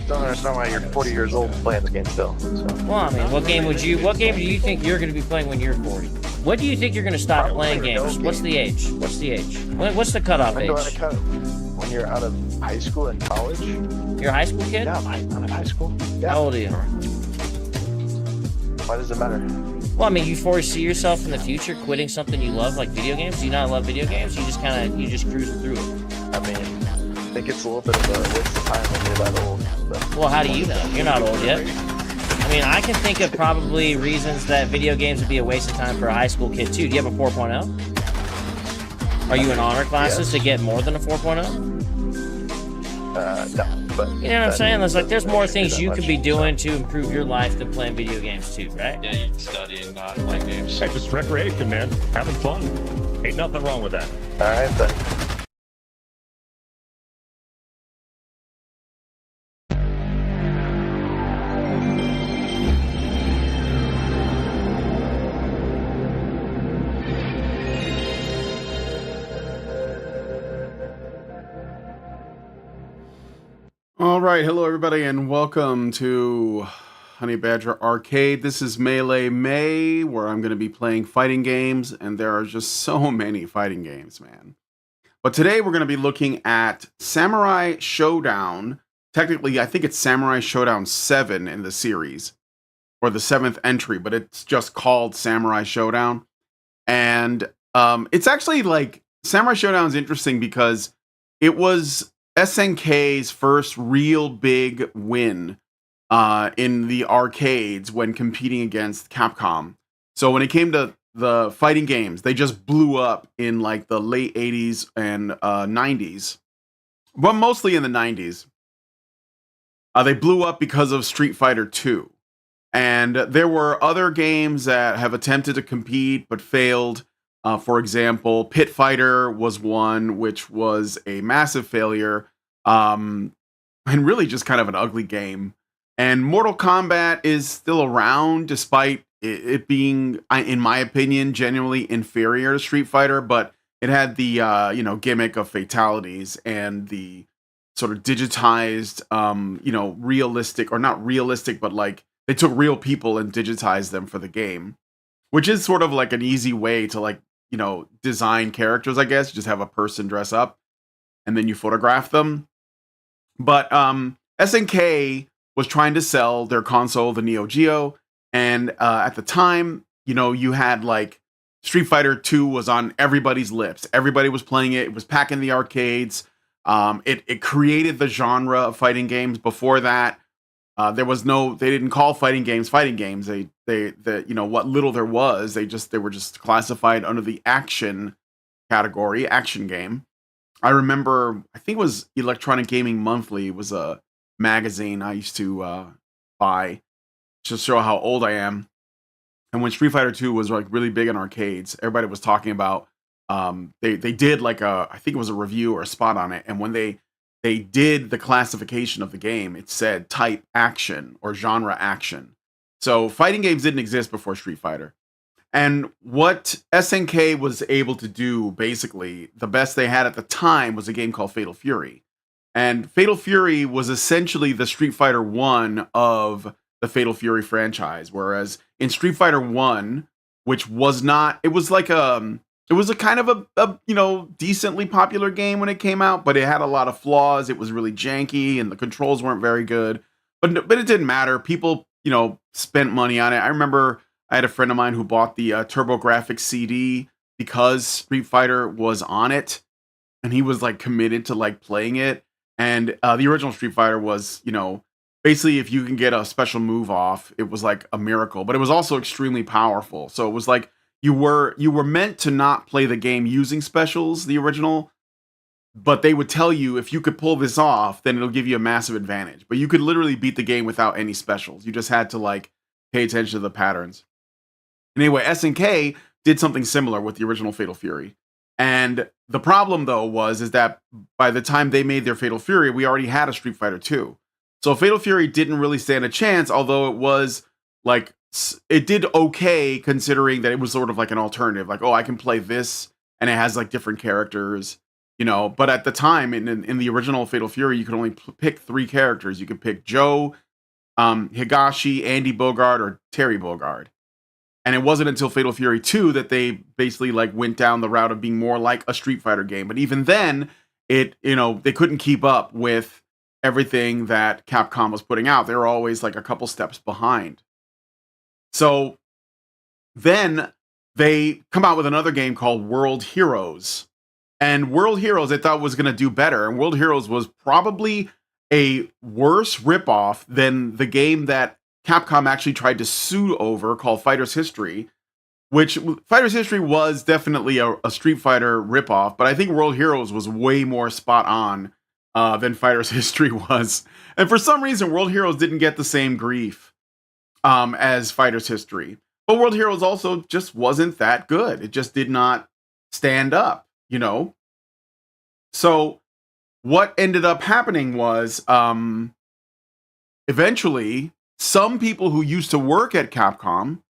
don't understand why you're 40 years old playing the game still. So. Well, I mean, what game do you think you're going to be playing when you're 40? When do you think you're going to stop playing games? What's the age? What's the cutoff age? When you're out of high school and college. You're a high school kid? Yeah, I'm out of high school. Yeah. How old are you? Why does it matter? Well, I mean, you foresee yourself in the future quitting something you love, like video games? Do you not love video games? You just cruising through it. I mean, I think it's a little bit of a waste of time when you're that old. But. Well, how do you know? You're not old yet. I mean, I can think of probably reasons that video games would be a waste of time for a high school kid, too. Do you have a 4.0? Are you in honor classes to get more than a 4.0? No, but... You know what I'm saying? There's more things you could be doing to improve your life than playing video games, too, right? Yeah, you study and not playing games. Hey, just recreation, man. Having fun. Ain't nothing wrong with that. Alright, then. All right, hello everybody, and welcome to Honey Badger Arcade. This is Melee May, where I'm going to be playing fighting games, and there are just so many fighting games, man. But today we're going to be looking at Samurai Shodown. Technically, I think it's Samurai Shodown 7 in the series, or the 7th entry, but it's just called Samurai Shodown. And it's actually like, Samurai Shodown is interesting because it was SNK's first real big win in the arcades when competing against Capcom. So when it came to the fighting games, they just blew up in like the late 80s and 90s. But mostly in the 90s. They blew up because of Street Fighter 2. And there were other games that have attempted to compete but failed. For example, Pit Fighter was one, which was a massive failure, and really just kind of an ugly game. And Mortal Kombat is still around, despite it being, in my opinion, genuinely inferior to Street Fighter, but it had the gimmick of fatalities and the sort of digitized, realistic, or not realistic, but like they took real people and digitized them for the game, which is sort of like an easy way to like, design characters, I guess. You just have a person dress up and then you photograph them. But SNK was trying to sell their console, the Neo Geo, and at the time, you had like Street Fighter 2 was on everybody's lips. Everybody was playing it. It was packing the arcades. It created the genre of fighting games. Before that, they didn't call fighting games. What little there was, they were just classified under the action category, action game. I remember, I think it was Electronic Gaming Monthly was a magazine I used to buy to show how old I am. And when Street Fighter 2 was like really big in arcades, everybody was talking about, they did like I think it was a review or a spot on it. And when they did the classification of the game, it said type action or genre action. So fighting games didn't exist before Street Fighter. And what SNK was able to do, basically, the best they had at the time was a game called Fatal Fury. And Fatal Fury was essentially the Street Fighter 1 of the Fatal Fury franchise. Whereas in Street Fighter 1, which was not, it was like it was a kind of a decently popular game when it came out, but it had a lot of flaws. It was really janky and the controls weren't very good. But it didn't matter. People, spent money on it. I remember I had a friend of mine who bought the TurboGrafx CD because Street Fighter was on it, and he was like committed to like playing it. And the original Street Fighter was, basically if you can get a special move off, it was like a miracle. But it was also extremely powerful. So it was like you were meant to not play the game using specials, the original, but they would tell you if you could pull this off, then it'll give you a massive advantage. But you could literally beat the game without any specials. You just had to like pay attention to the patterns. Anyway, SNK did something similar with the original Fatal Fury. And the problem though is that by the time they made their Fatal Fury, we already had a Street Fighter 2. So Fatal Fury didn't really stand a chance, although it was like, it did okay considering that it was sort of like an alternative. Like, oh, I can play this and it has like different characters. you know. But at the time, in the original Fatal Fury, you could only pick 3 characters. You could pick Joe, Higashi, Andy Bogard, or Terry Bogard. And it wasn't until Fatal Fury 2 that they basically like went down the route of being more like a Street Fighter game. But even then, they couldn't keep up with everything that Capcom was putting out. They were always like a couple steps behind. So then they come out with another game called World Heroes. And World Heroes, I thought was going to do better. And World Heroes was probably a worse ripoff than the game that Capcom actually tried to sue over called Fighter's History, which Fighter's History was definitely a Street Fighter ripoff, but I think World Heroes was way more spot on than Fighter's History was. And for some reason, World Heroes didn't get the same grief as Fighter's History. But World Heroes also just wasn't that good. It just did not stand up, you know? So what ended up happening was eventually some people who used to work at Capcom,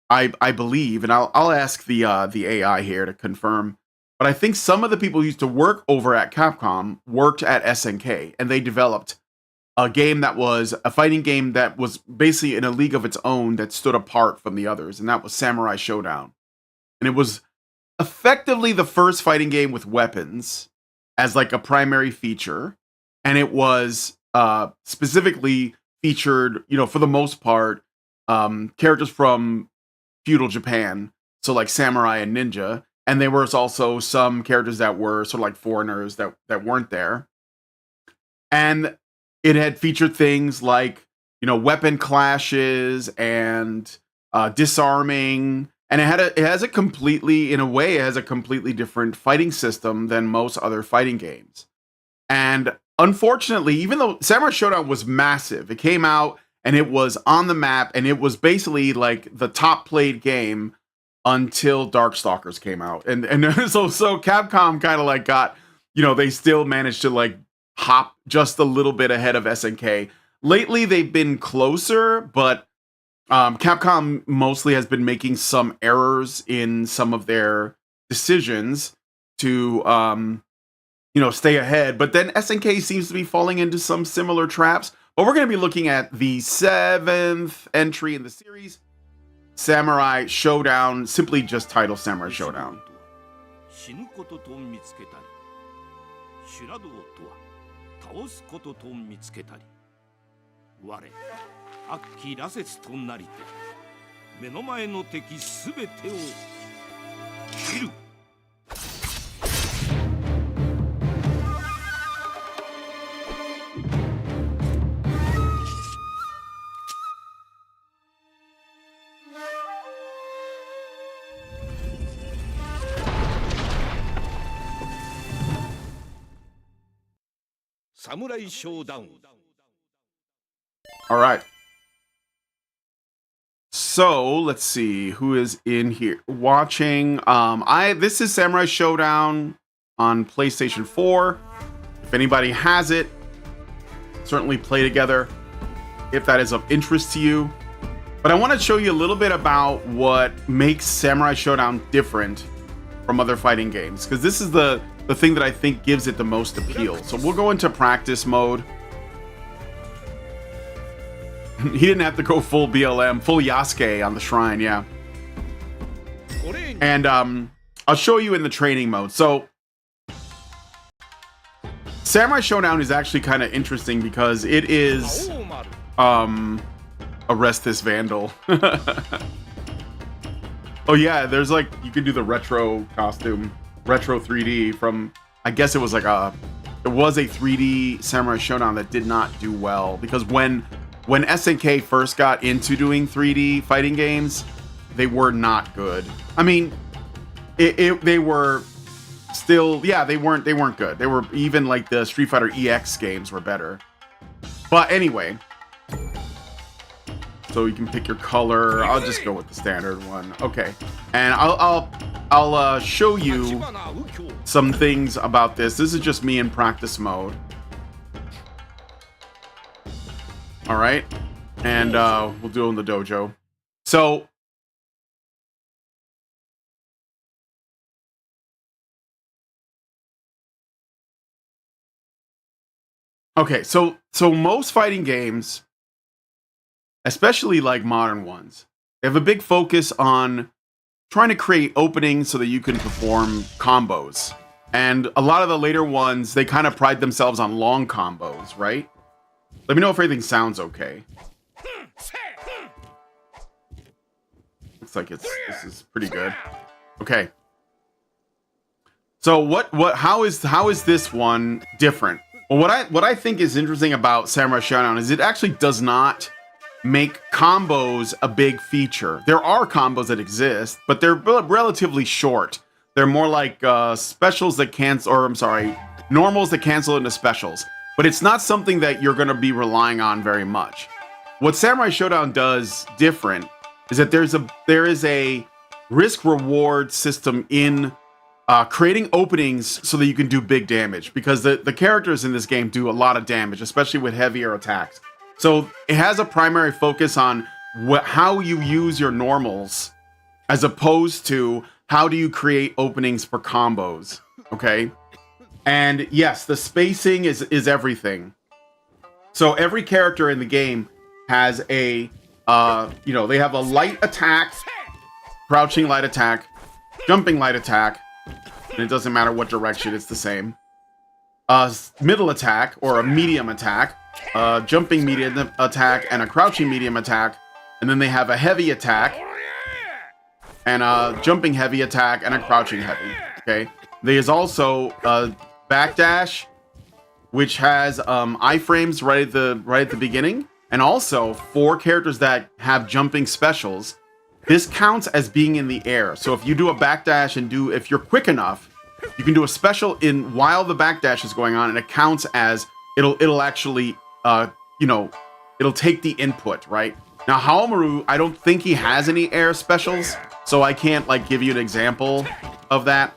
I believe, and I'll ask the AI here to confirm, but I think some of the people who used to work over at Capcom worked at SNK, and they developed a game that was a fighting game that was basically in a league of its own that stood apart from the others, and that was Samurai Shodown. And it was effectively the first fighting game with weapons as like a primary feature, and it was specifically featured, you know, for the most part, characters from feudal Japan, so like samurai and ninja, and there was also some characters that were sort of like foreigners that weren't there. And it had featured things like, you know, weapon clashes and disarming, and it has a completely different fighting system than most other fighting games. And unfortunately, even though Samurai Shodown was massive, it came out and it was on the map, and it was basically like the top played game until Darkstalkers came out. And so Capcom kind of like got, you know, they still managed to like hop just a little bit ahead of SNK. Lately, they've been closer, but Capcom mostly has been making some errors in some of their decisions to stay ahead. But then SNK seems to be falling into some similar traps. But we're going to be looking at the 7th entry in the series, Samurai Shodown, simply just titled Samurai Shodown. Samurai Shodown. All right. So let's see who is in here watching. This is Samurai Shodown on PlayStation 4. If anybody has it, certainly play together if that is of interest to you. But I want to show you a little bit about what makes Samurai Shodown different from other fighting games, because this is the thing that I think gives it the most appeal. So we'll go into practice mode. He didn't have to go full BLM, full Yasuke on the shrine, yeah. And I'll show you in the training mode. So Samurai Shodown is actually kind of interesting because it is Arrest This Vandal. Oh yeah, there's like, you can do the retro costume, retro 3D from, I guess it was like a 3D Samurai Shodown that did not do well, because when SNK first got into doing 3D fighting games, they were not good. I mean, they were still, yeah, they weren't good. They were, even like the Street Fighter EX games were better. But anyway, so you can pick your color. I'll just go with the standard one. Okay, and I'll show you some things about this. This is just me in practice mode. All right, and we'll do it in the dojo. So Okay, so most fighting games, especially like modern ones, they have a big focus on trying to create openings so that you can perform combos. And a lot of the later ones, they kind of pride themselves on long combos, right? Let me know if everything sounds okay. Looks like this is pretty good. Okay. So how is this one different? Well, what I think is interesting about Samurai Shodown is it actually does not make combos a big feature. There are combos that exist, but they're relatively short. They're more like specials that cancel, or I'm sorry, normals that cancel into specials. But it's not something that you're going to be relying on very much. What Samurai Shodown does different is that there is a risk reward system in creating openings so that you can do big damage, because the characters in this game do a lot of damage, especially with heavier attacks. So it has a primary focus on how you use your normals, as opposed to how do you create openings for combos. Okay, and yes, the spacing is everything. So every character in the game has a they have a light attack, crouching light attack, jumping light attack, and it doesn't matter what direction, it's the same. Middle attack or a medium attack, jumping medium attack, and a crouching medium attack. And then they have a heavy attack, and a jumping heavy attack, and a crouching heavy. Okay. There's also a backdash, which has iframes right at the beginning, and also 4 characters that have jumping specials. This counts as being in the air. So if you do a backdash and if you're quick enough, you can do a special while the backdash is going on, and it counts as it'll actually it'll take the input, right? Now Haomaru, I don't think he has any air specials, so I can't like give you an example of that.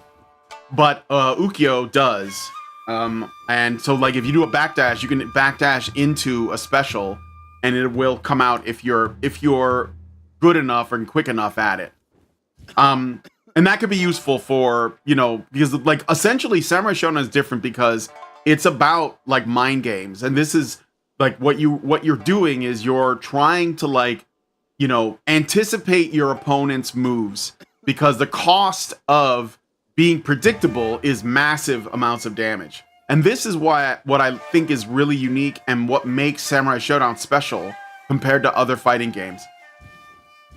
But Ukyo does. And so like if you do a backdash, you can backdash into a special, and it will come out if you're good enough and quick enough at it. And that could be useful for, because like essentially Samurai Shodown is different because it's about like mind games. And this is like what you're doing is you're trying to like, anticipate your opponent's moves, because the cost of being predictable is massive amounts of damage. And this is what I think is really unique and what makes Samurai Shodown special compared to other fighting games,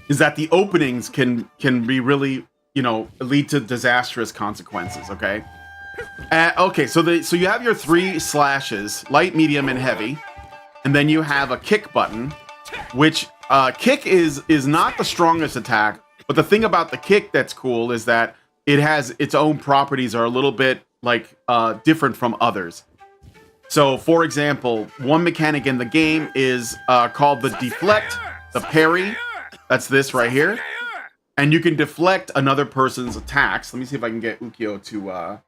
is that the openings can be really, lead to disastrous consequences. Okay. Okay. So you have your 3 slashes: light, medium, and heavy, and then you have a kick button, which kick is not the strongest attack. But the thing about the kick that's cool is that it has its own properties, are a little bit like different from others. So, for example, one mechanic in the game is called the deflect, the parry. That's this right here. And you can deflect another person's attacks. Let me see if I can get Ukyo to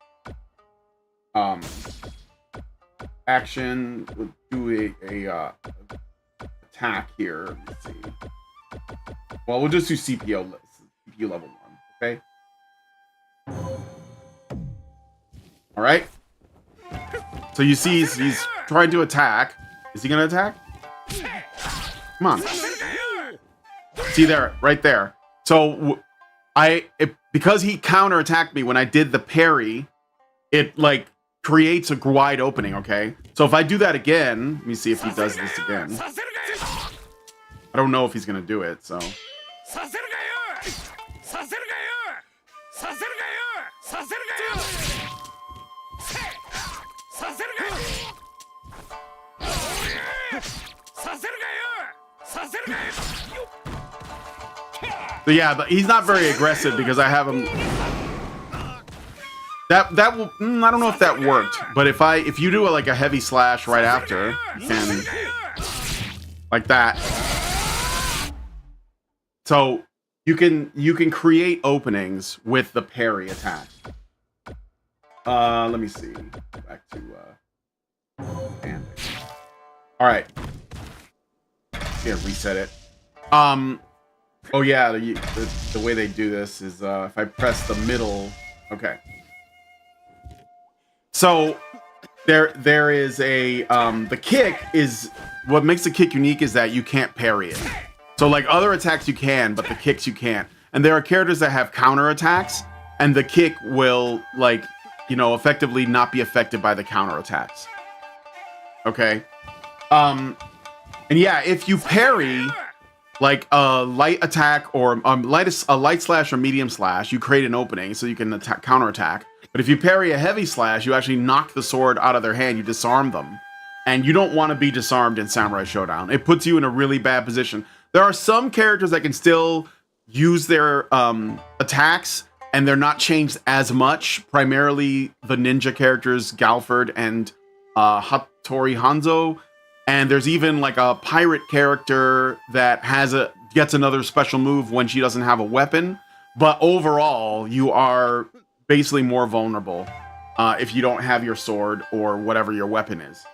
action. We'll do a attack here. Let's see. Well, we'll just do CPU level 1. Okay. All right. So you see he's trying to attack. Is he going to attack? Come on. See there, right there. So because he counterattacked me when I did the parry, it like creates a wide opening, okay? So if I do that again, let me see if he does this again. I don't know if he's going to do it, so. But yeah, but he's not very aggressive because I have him. That will I don't know if that worked, but if you do like a heavy slash right after, and like that, so you can create openings with the parry attack. Let me see. Go back to banding. All right. Yeah, reset it. Oh yeah, the way they do this is if I press the middle. Okay. So there is a the kick is what makes the kick unique is that you can't parry it. So like other attacks you can, but the kicks you can't. And there are characters that have counter attacks, and the kick will like, you know, effectively not be affected by the counter attacks. Okay. And yeah, if you parry like a light attack or a light slash or medium slash, you create an opening so you can attack, counter attack. But if you parry a heavy slash, you actually knock the sword out of their hand, you disarm them. And you don't want to be disarmed in Samurai Shodown. It puts you in a really bad position. There are some characters that can still use their attacks, and they're not changed as much. Primarily the ninja characters, Galford and Hattori Hanzo. And there's even like a pirate character that gets another special move when she doesn't have a weapon. But overall, you are basically more vulnerable if you don't have your sword or whatever your weapon is.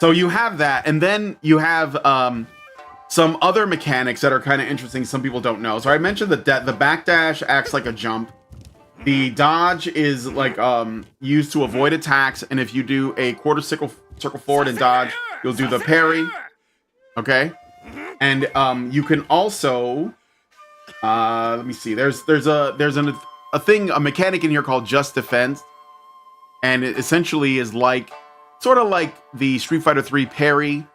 So you have that, and then you have some other mechanics that are kind of interesting some people don't know. So I mentioned that the backdash acts like a jump. The dodge is like used to avoid attacks, and if you do a quarter circle forward and dodge, you'll do the parry. Okay, and you can also let me see. There's a mechanic in here called just defense, and it essentially is like sort of like the Street Fighter 3 parry,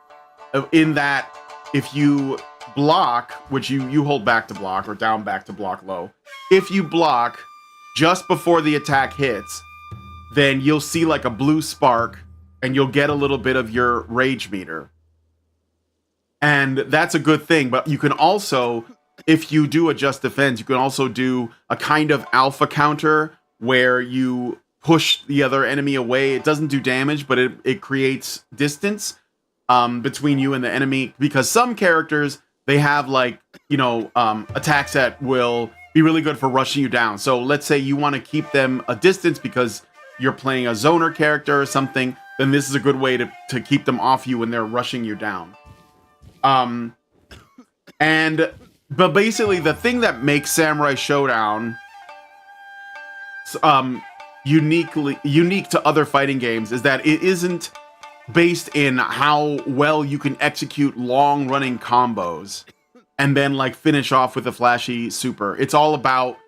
in that if you block, which you hold back to block or down back to block low, if you block just before the attack hits, then you'll see like a blue spark and you'll get a little bit of your rage meter. And that's a good thing, but you can also, if you do a just defense, you can also do a kind of alpha counter where you push the other enemy away. It doesn't do damage, but it creates distance between you and the enemy, because some characters, they have like, you know, attacks that will be really good for rushing you down. So let's say you want to keep them a distance because you're playing a zoner character or something, then this is a good way to keep them off you when they're rushing you down. But basically the thing that makes Samurai Shodown unique to other fighting games is that it isn't based in how well you can execute long running combos and then like finish off with a flashy super. It's all about,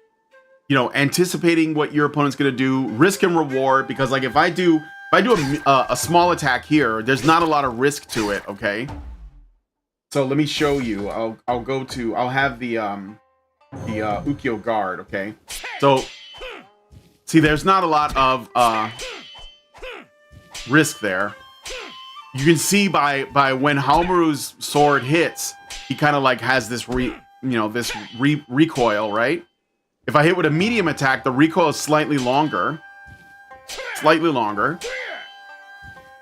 you know, anticipating what your opponent's gonna do, risk and reward, because like if I do a small attack here, there's not a lot of risk to it. Okay, so let me show you. I'll have the Ukyo guard. Okay, so see, there's not a lot of risk there. You can see by when Haomaru's sword hits, he kind of like has this recoil, right? If I hit with a medium attack, the recoil is slightly longer,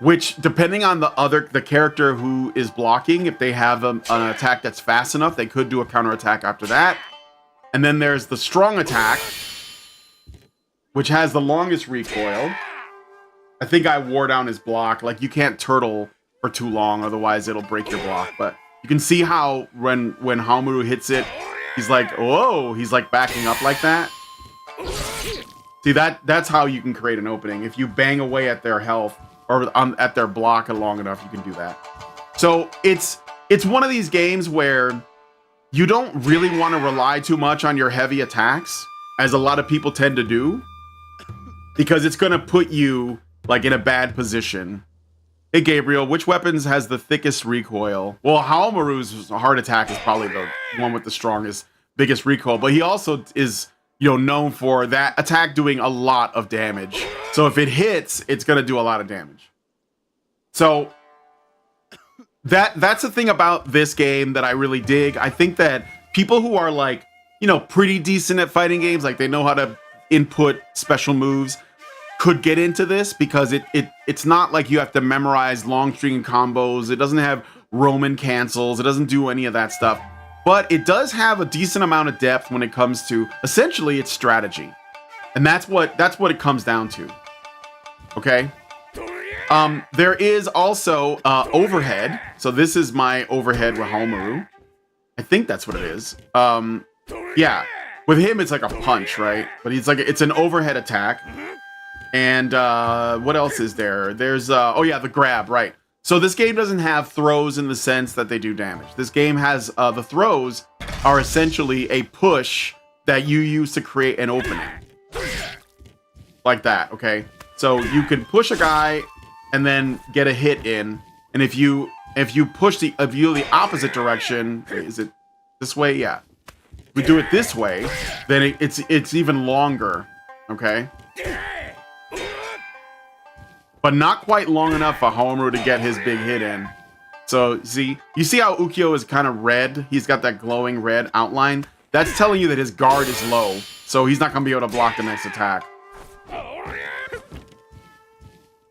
which depending on the character who is blocking, if they have an attack that's fast enough, they could do a counter attack after that. And then there's the strong attack, which has the longest recoil. I think I wore down his block. Like, you can't turtle for too long, otherwise it'll break your block. But you can see how when Haomaru hits it, he's like, whoa, he's like backing up like that. See, that's how you can create an opening. If you bang away at their health or at their block long enough, you can do that. So it's one of these games where you don't really want to rely too much on your heavy attacks, as a lot of people tend to do, because it's going to put you like in a bad position. Hey Gabriel, which weapons has the thickest recoil? Well, Haomaru's heart attack is probably the one with the strongest, biggest recoil, but he also is, you know, known for that attack doing a lot of damage. So if it hits, it's gonna do a lot of damage. So that's the thing about this game that I really dig. I think that people who are like, you know, pretty decent at fighting games, like they know how to input special moves, could get into this, because it's not like you have to memorize long string combos. It doesn't have Roman cancels. It doesn't do any of that stuff. But it does have a decent amount of depth when it comes to essentially its strategy. And that's what it comes down to. Okay? There is also overhead. So this is my overhead with Haomaru. I think that's what it is. Yeah. With him, it's like a punch, right? But it's an overhead attack. And what else is there? There's oh yeah, the grab, right. So this game doesn't have throws in the sense that they do damage. This game has the throws are essentially a push that you use to create an opening. Like that, okay? So you can push a guy and then get a hit in, and if you push the opposite direction, is it this way? Yeah. If we do it this way, then it's even longer, okay? But not quite long enough for Haomaru to get his big hit in. So you see how Ukyo is kind of red? He's got that glowing red outline. That's telling you that his guard is low, so he's not gonna be able to block the next attack.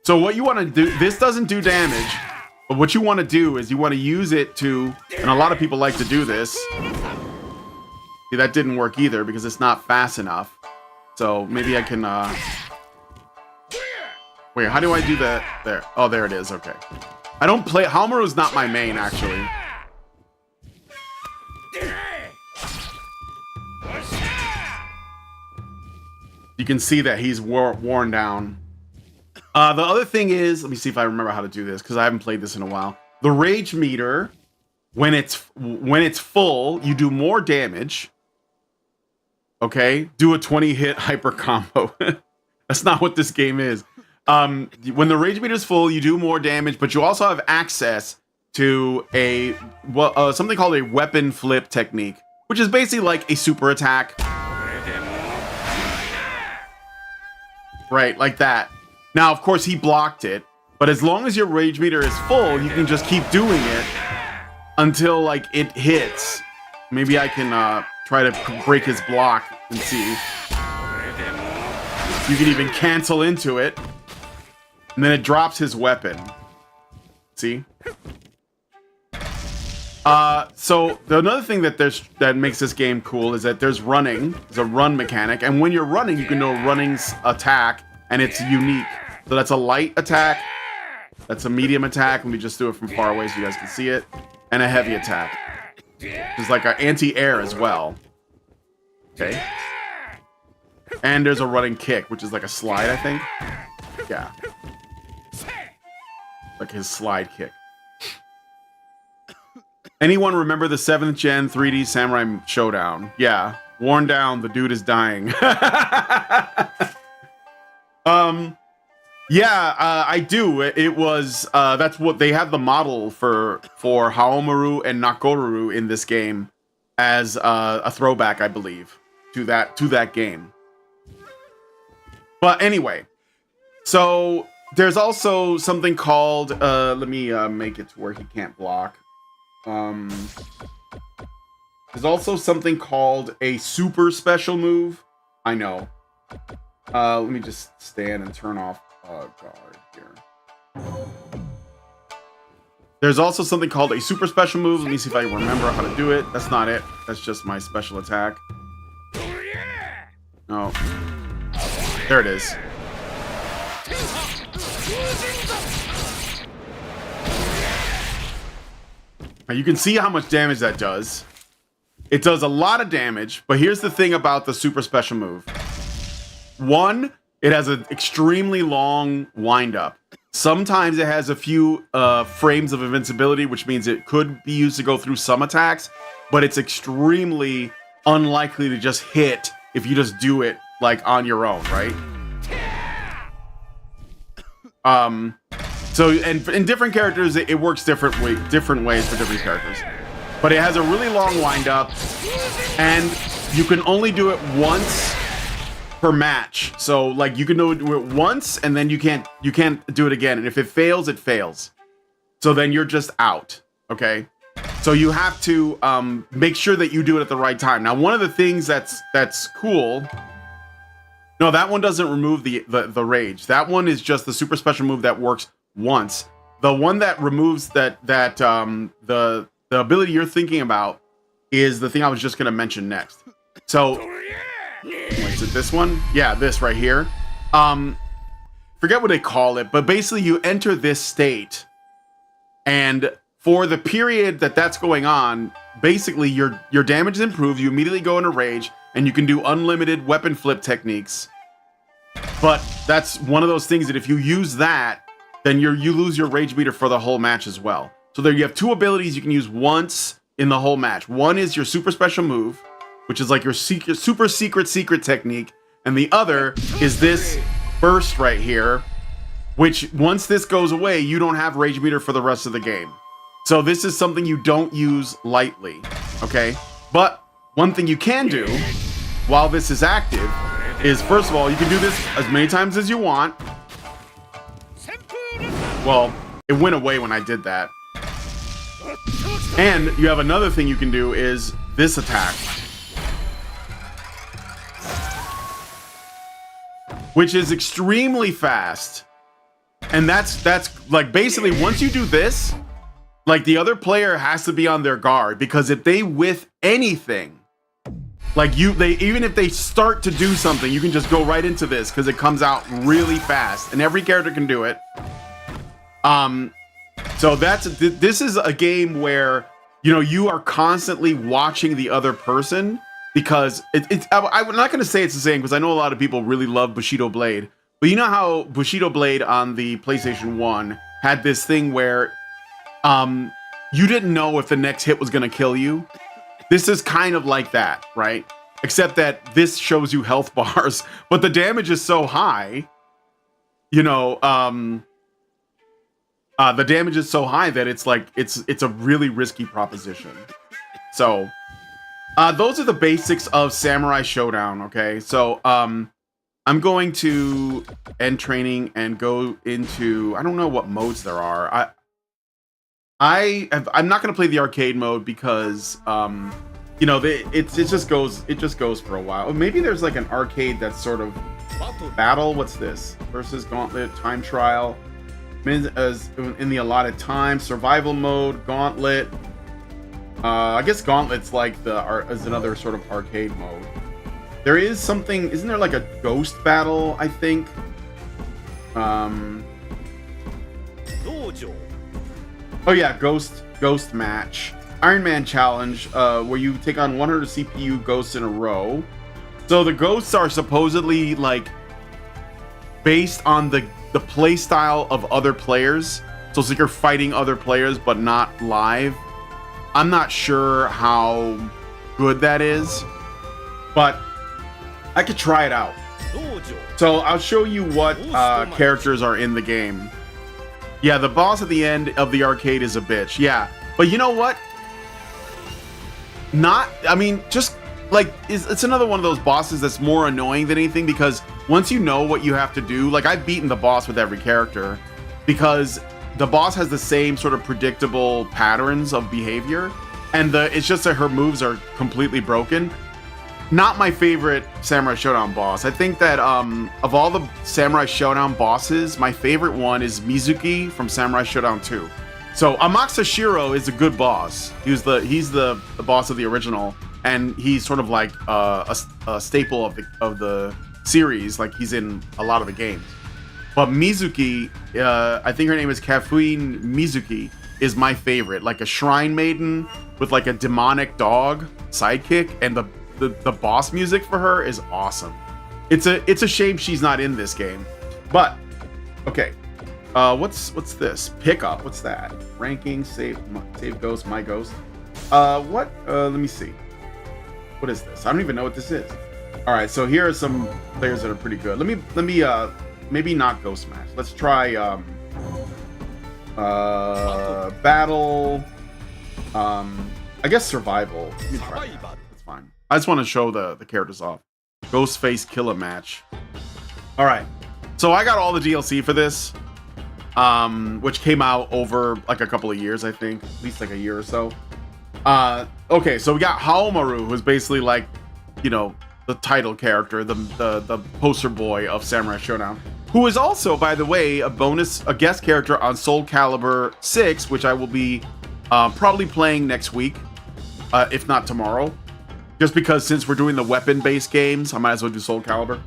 So what you want to do, this doesn't do damage, but what you want to do is you want to use it to, and a lot of people like to do this. See, that didn't work either because it's not fast enough. So maybe I can, wait, how do I do that? There. Oh, there it is. Okay. I don't play, Haomaru's not my main, actually. You can see that he's worn down. The other thing is, let me see if I remember how to do this because I haven't played this in a while. The rage meter, when it's full, you do more damage. Okay, do a 20-hit hyper combo. That's not what this game is. When the rage meter is full, you do more damage, but you also have access to a something called a weapon flip technique, which is basically like a super attack. Right, like that. Now, of course, he blocked it, but as long as your rage meter is full, you can just keep doing it until, like, it hits. Maybe I can try to break his block and see. You can even cancel into it, and then it drops his weapon. See? So another thing that makes this game cool is that there's running. There's a run mechanic, and when you're running, you can do a running's attack, and it's unique. So that's a light attack. That's a medium attack. Let me just do it from far away so you guys can see it. And a heavy attack. It's like an anti-air as well. Okay. And there's a running kick, which is like a slide, I think. Yeah. Like his slide kick. Anyone remember the 7th gen 3D Samurai Shodown? Yeah. Worn down, the dude is dying. Yeah, I do. It was that's what they have the model for Haomaru and Nakoru in this game as a throwback, I believe, to that game. But anyway, so there's also something called let me make it to where he can't block. There's also something called a super special move. I know. Let me just stand and turn off guard here. There's also something called a super special move. Let me see if I remember how to do it. That's not it. That's just my special attack. Oh. There it is. Now you can see how much damage that does. It does a lot of damage, but here's the thing about the super special move. One, it has an extremely long windup. Sometimes it has a few frames of invincibility, which means it could be used to go through some attacks, but it's extremely unlikely to just hit if you just do it like on your own, right? So, and in different characters, it works different ways for different characters. But it has a really long windup, and you can only do it once per match. So, like, you can do it once, and then you can't do it again. And if it fails, it fails. So then you're just out. Okay. So you have to make sure that you do it at the right time. Now, one of the things that's cool. No, that one doesn't remove the rage. That one is just the super special move that works once. The one that removes the ability you're thinking about is the thing I was just going to mention next. So, is it this one? Yeah, this right here. Forget what they call it, but basically you enter this state, and for the period that's going on, basically your damage is improved. You immediately go into rage, and you can do unlimited weapon flip techniques. But that's one of those things that if you use that, then you lose your rage meter for the whole match as well. So there you have two abilities you can use once in the whole match. One is your super special move, which is like your super secret technique. And the other is this burst right here, which once this goes away, you don't have rage meter for the rest of the game. So this is something you don't use lightly, okay? But one thing you can do while this is active is, first of all, you can do this as many times as you want. Well, it went away when I did that. And you have another thing you can do is this attack, which is extremely fast. And that's like basically once you do this, like the other player has to be on their guard, because if they whiff anything, like even if they start to do something, you can just go right into this because it comes out really fast and every character can do it. So this is a game where, you know, you are constantly watching the other person, because I'm not going to say it's the same, because I know a lot of people really love Bushido Blade, but you know how Bushido Blade on the PlayStation 1 had this thing where you didn't know if the next hit was going to kill you. This is kind of like that, right? Except that this shows you health bars, but the damage is so high, you know, the damage is so high that it's like, it's a really risky proposition. So, those are the basics of Samurai Shodown, okay? So, I'm going to end training and go into, I don't know what modes there are. I'm not going to play the arcade mode because, you know, it just goes for a while. Maybe there's like an arcade that's sort of battle. What's this? Versus Gauntlet, time trial, as in the allotted time, survival mode, Gauntlet. I guess Gauntlet's like is another sort of arcade mode. There is something, isn't there like a ghost battle, I think? Oh yeah, ghost match. Iron Man challenge, where you take on 100 CPU ghosts in a row. So the ghosts are supposedly like based on the play style of other players. So it's like you're fighting other players but not live. I'm not sure how good that is, but I could try it out. So I'll show you what characters are in the game. Yeah, the boss at the end of the arcade is a bitch. Yeah, but you know what? I mean, just like, it's another one of those bosses that's more annoying than anything, because once you know what you have to do, like I've beaten the boss with every character because the boss has the same sort of predictable patterns of behavior, and it's just that her moves are completely broken. Not my favorite Samurai Shodown boss. I think that of all the Samurai Shodown bosses, my favorite one is Mizuki from Samurai Shodown 2. So Amaxashiro is a good boss. He's the boss of the original, and he's sort of like a staple of the series. Like he's in a lot of the games. But Mizuki, I think her name is Kafuin Mizuki, is my favorite. Like a shrine maiden with like a demonic dog sidekick, and the boss music for her is awesome. It's a shame she's not in this game. But okay, what's this? Pickup. What's that? Ranking, save ghost, my ghost. Let me see. What is this? I don't even know what this is. All right, so here are some players that are pretty good. Let me maybe not ghost match. Let's try battle. I guess survival. Let me try that. That's fine. I just want to show the characters off. Ghostface Killer match. All right, so I got all the DLC for this, which came out over like a couple of years, I think, at least like a year or so. Okay, so we got Haomaru, who's basically like, you know, the title character, the poster boy of Samurai Shodown, who is also, by the way, a guest character on Soul Calibur 6, which I will be probably playing next week, if not tomorrow. Just because since we're doing the weapon-based games, I might as well do Soul Calibur.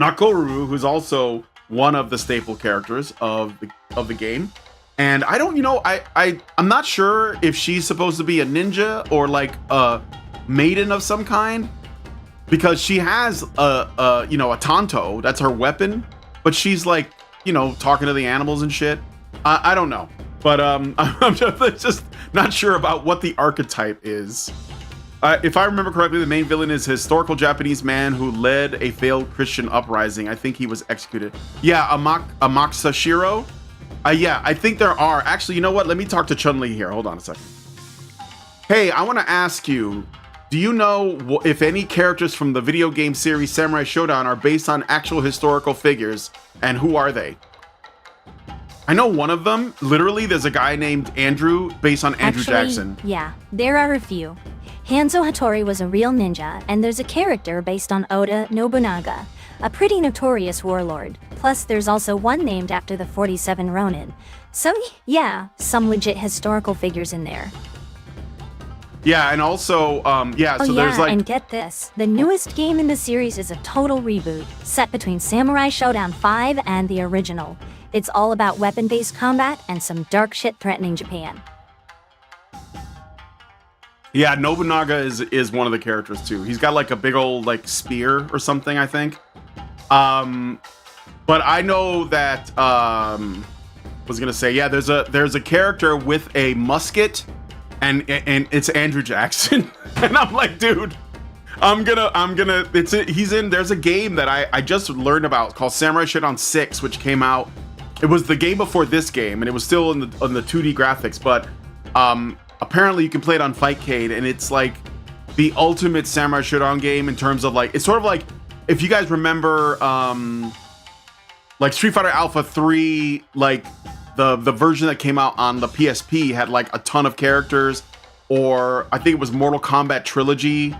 Nakoru, who's also one of the staple characters of the game. And I don't, you know, I'm not sure if she's supposed to be a ninja or like a maiden of some kind. because she has a tanto, that's her weapon, but she's like, talking to the animals and shit. I don't know, but I'm just not sure about what the archetype is. If I remember correctly, the main villain is a historical Japanese man who led a failed Christian uprising. I think he was executed. Yeah, Amaksashiro. Yeah, I think there are. Actually, you know what? Let me talk to Chun-Li here. Hold on a second. Hey, I want to ask you, do you know if any characters from the video game series Samurai Shodown are based on actual historical figures, and who are they? I know one of them. Literally, there's a guy named Andrew, based on Andrew Jackson. Yeah, there are a few. Hanzo Hattori was a real ninja, and there's a character based on Oda Nobunaga, a pretty notorious warlord. Plus, there's also one named after the 47 Ronin. So, yeah, some legit historical figures in there. Yeah, and also, there's like... and get this. The newest game in the series is a total reboot, set between Samurai Shodown 5 and the original. It's all about weapon-based combat and some dark shit threatening Japan. Yeah, Nobunaga is one of the characters too. He's got like a big old like spear or something, I think. But I know that was gonna say, yeah, there's a character with a musket, and it's Andrew Jackson, and I'm like, dude, he's in. There's a game that I just learned about called Samurai Shodown 6, which came out. It was the game before this game, and it was still on the 2D graphics, but apparently you can play it on Fightcade, and it's like the ultimate Samurai Shodown game in terms of like, it's sort of like, if you guys remember like Street Fighter Alpha 3, like the version that came out on the PSP had like a ton of characters, or I think it was Mortal Kombat Trilogy,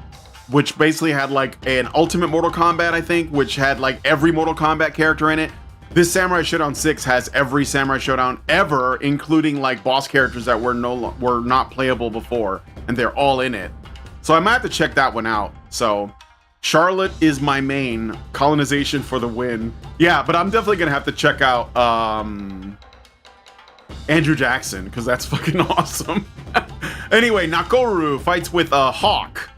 which basically had like an Ultimate Mortal Kombat, I think, which had like every Mortal Kombat character in it. This Samurai Shodown 6 has every Samurai Shodown ever, including like boss characters that were not playable before, and they're all in it. So I might have to check that one out. So Charlotte is my main. Colonization for the win. Yeah, but I'm definitely gonna have to check out Andrew Jackson, because that's fucking awesome. Anyway, Nakoru fights with Hawk.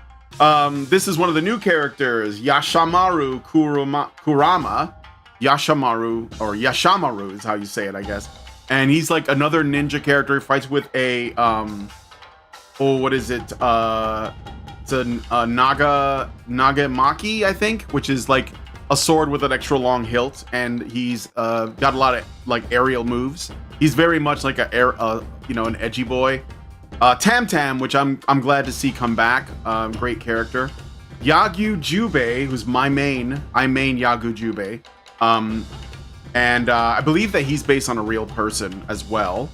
This is one of the new characters, Yashamaru Kurama. Yashamaru is how you say it, I guess. And he's like another ninja character. He fights with a what is it? It's a Nagamaki, I think, which is like a sword with an extra long hilt, and he's got a lot of like aerial moves. He's very much like an edgy boy. Tam Tam, which I'm glad to see come back. Great character. Yagyu Jubei, who's my main. I main Yagyu Jubei. And I believe that he's based on a real person as well.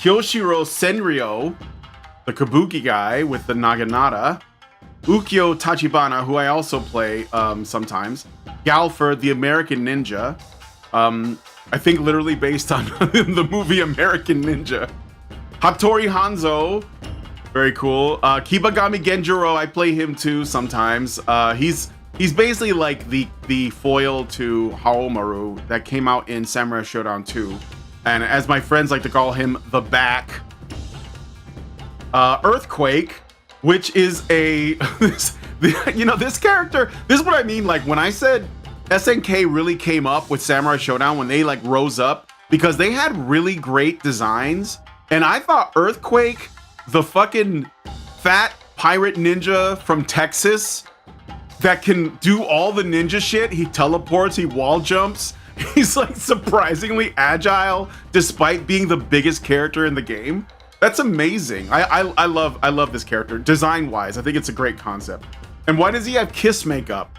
Kyoshiro Senryo, the Kabuki guy with the Naginata. Ukyo Tachibana, who I also play sometimes. Galford, the American Ninja. I think literally based on the movie American Ninja. Hattori Hanzo, very cool. Kibagami Genjuro, I play him too sometimes. He's basically like the foil to Haomaru that came out in Samurai Shodown 2. And as my friends like to call him, the back. Earthquake, which is this character, this is what I mean, like when I said SNK really came up with Samurai Shodown when they like rose up, because they had really great designs. And I thought Earthquake, the fucking fat pirate ninja from Texas, that can do all the ninja shit. He teleports, he wall jumps. He's like surprisingly agile despite being the biggest character in the game. That's amazing. I love this character. Design wise, I think it's a great concept. And why does he have kiss makeup?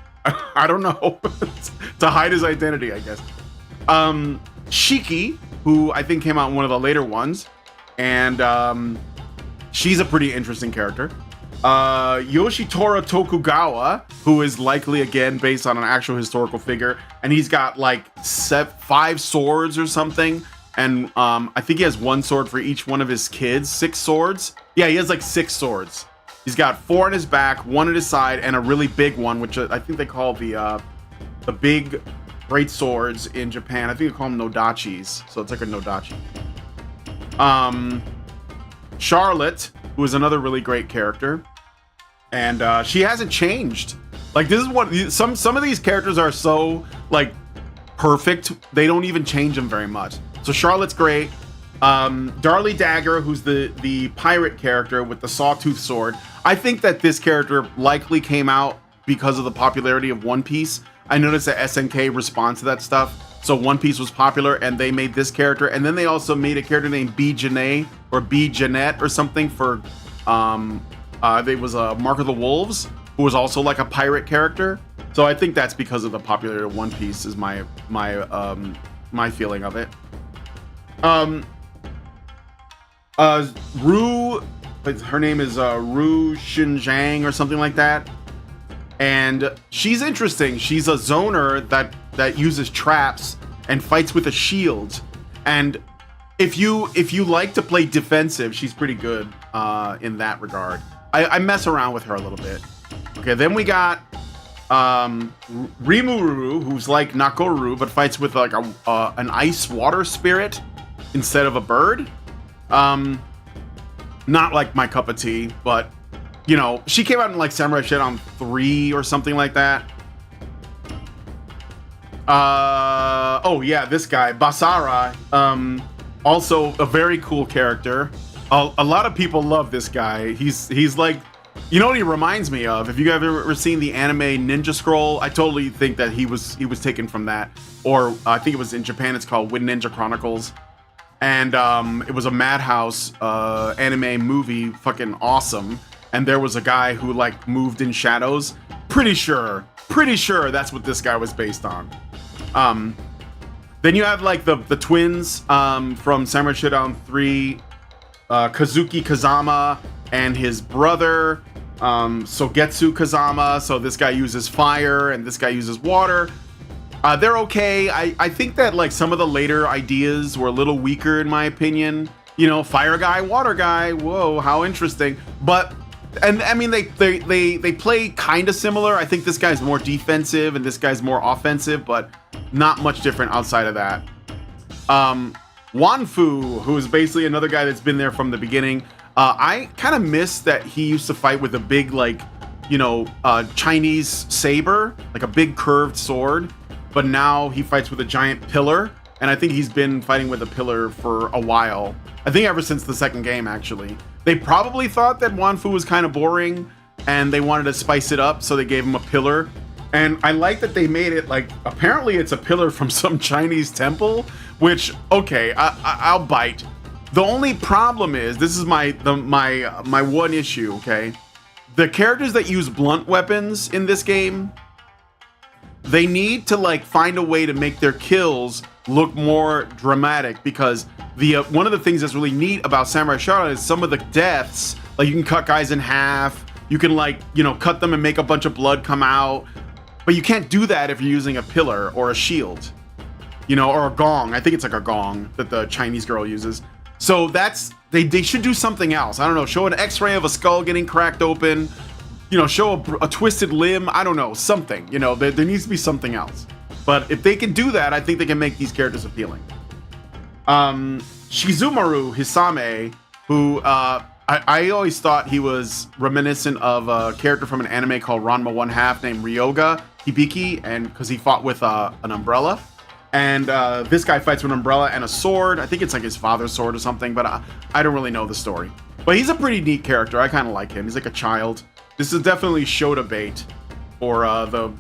I don't know. To hide his identity, I guess. Shiki, who I think came out in one of the later ones, and she's a pretty interesting character. Yoshitora Tokugawa, who is likely again based on an actual historical figure, and he's got like 5 swords or something, and I think he has 1 sword for each one of his kids. 6 swords. Yeah, he has like 6 swords. He's got 4 on his back, 1 at his side, and a really big one, which I think they call the big great swords in Japan. I think they call them nodachis, so it's like a nodachi. Charlotte, who is another really great character. and she hasn't changed. Like, this is what some of these characters are so like perfect, they don't even change them very much. So Charlotte's great. Darlie Dagger, who's the pirate character with the sawtooth sword. I think that this character likely came out because of the popularity of One Piece. I noticed that SNK responds to that stuff. So One Piece was popular and they made this character, and then they also made a character named B. Janae or B. Jeanette or something for there was a Mark of the Wolves, who was also like a pirate character. So I think that's because of the popularity of One Piece is my feeling of it. Ru, her name is Ru Xinjiang or something like that, and she's interesting. She's a zoner that uses traps and fights with a shield. And if you like to play defensive, she's pretty good in that regard. I mess around with her a little bit. Okay, then we got Rimuru, who's like Nakoru, but fights with like an ice water spirit instead of a bird. Not like my cup of tea, but you know, she came out in like Samurai Shodown 3 or something like that. Oh yeah, this guy Basara, also a very cool character. A lot of people love this guy. He's like, you know what he reminds me of? If you guys have ever seen the anime Ninja Scroll, I totally think that he was taken from that. Or I think it was in Japan, it's called Wind Ninja Chronicles. And it was a Madhouse anime movie, fucking awesome. And there was a guy who like moved in shadows. Pretty sure that's what this guy was based on. Then you have like the twins from Samurai Shodown 3, Kazuki Kazama and his brother, Sogetsu Kazama. So this guy uses fire and this guy uses water. They're okay. I think that like some of the later ideas were a little weaker in my opinion. You know, fire guy, water guy. Whoa, how interesting. But and I mean they play kind of similar. I think this guy's more defensive and this guy's more offensive, but not much different outside of that. Wanfu, who is basically another guy that's been there from the beginning. I kind of miss that he used to fight with a big like, you know, Chinese saber, like a big curved sword. But now he fights with a giant pillar, and I think he's been fighting with a pillar for a while. I think ever since the second game, actually. They probably thought that Wanfu was kind of boring, and they wanted to spice it up, so they gave him a pillar. And I like that they made it like, apparently it's a pillar from some Chinese temple, which, okay, I'll bite. The only problem is, this is my one issue, okay? The characters that use blunt weapons in this game, they need to like find a way to make their kills look more dramatic, because the one of the things that's really neat about Samurai Shodown is some of the deaths, like you can cut guys in half, you can like, you know, cut them and make a bunch of blood come out, but you can't do that if you're using a pillar or a shield, you know, or a gong. I think it's like a gong that the Chinese girl uses. So that's, they should do something else. I don't know, show an x-ray of a skull getting cracked open, you know, show a twisted limb. I don't know, something, you know, there needs to be something else. But if they can do that, I think they can make these characters appealing. Shizumaru Hisame, who I always thought he was reminiscent of a character from an anime called Ranma 1/2 named Ryoga Hibiki, and because he fought with an umbrella. And this guy fights with an umbrella and a sword. I think it's like his father's sword or something, but I don't really know the story. But he's a pretty neat character. I kind of like him. He's like a child. This is definitely Shota bait for the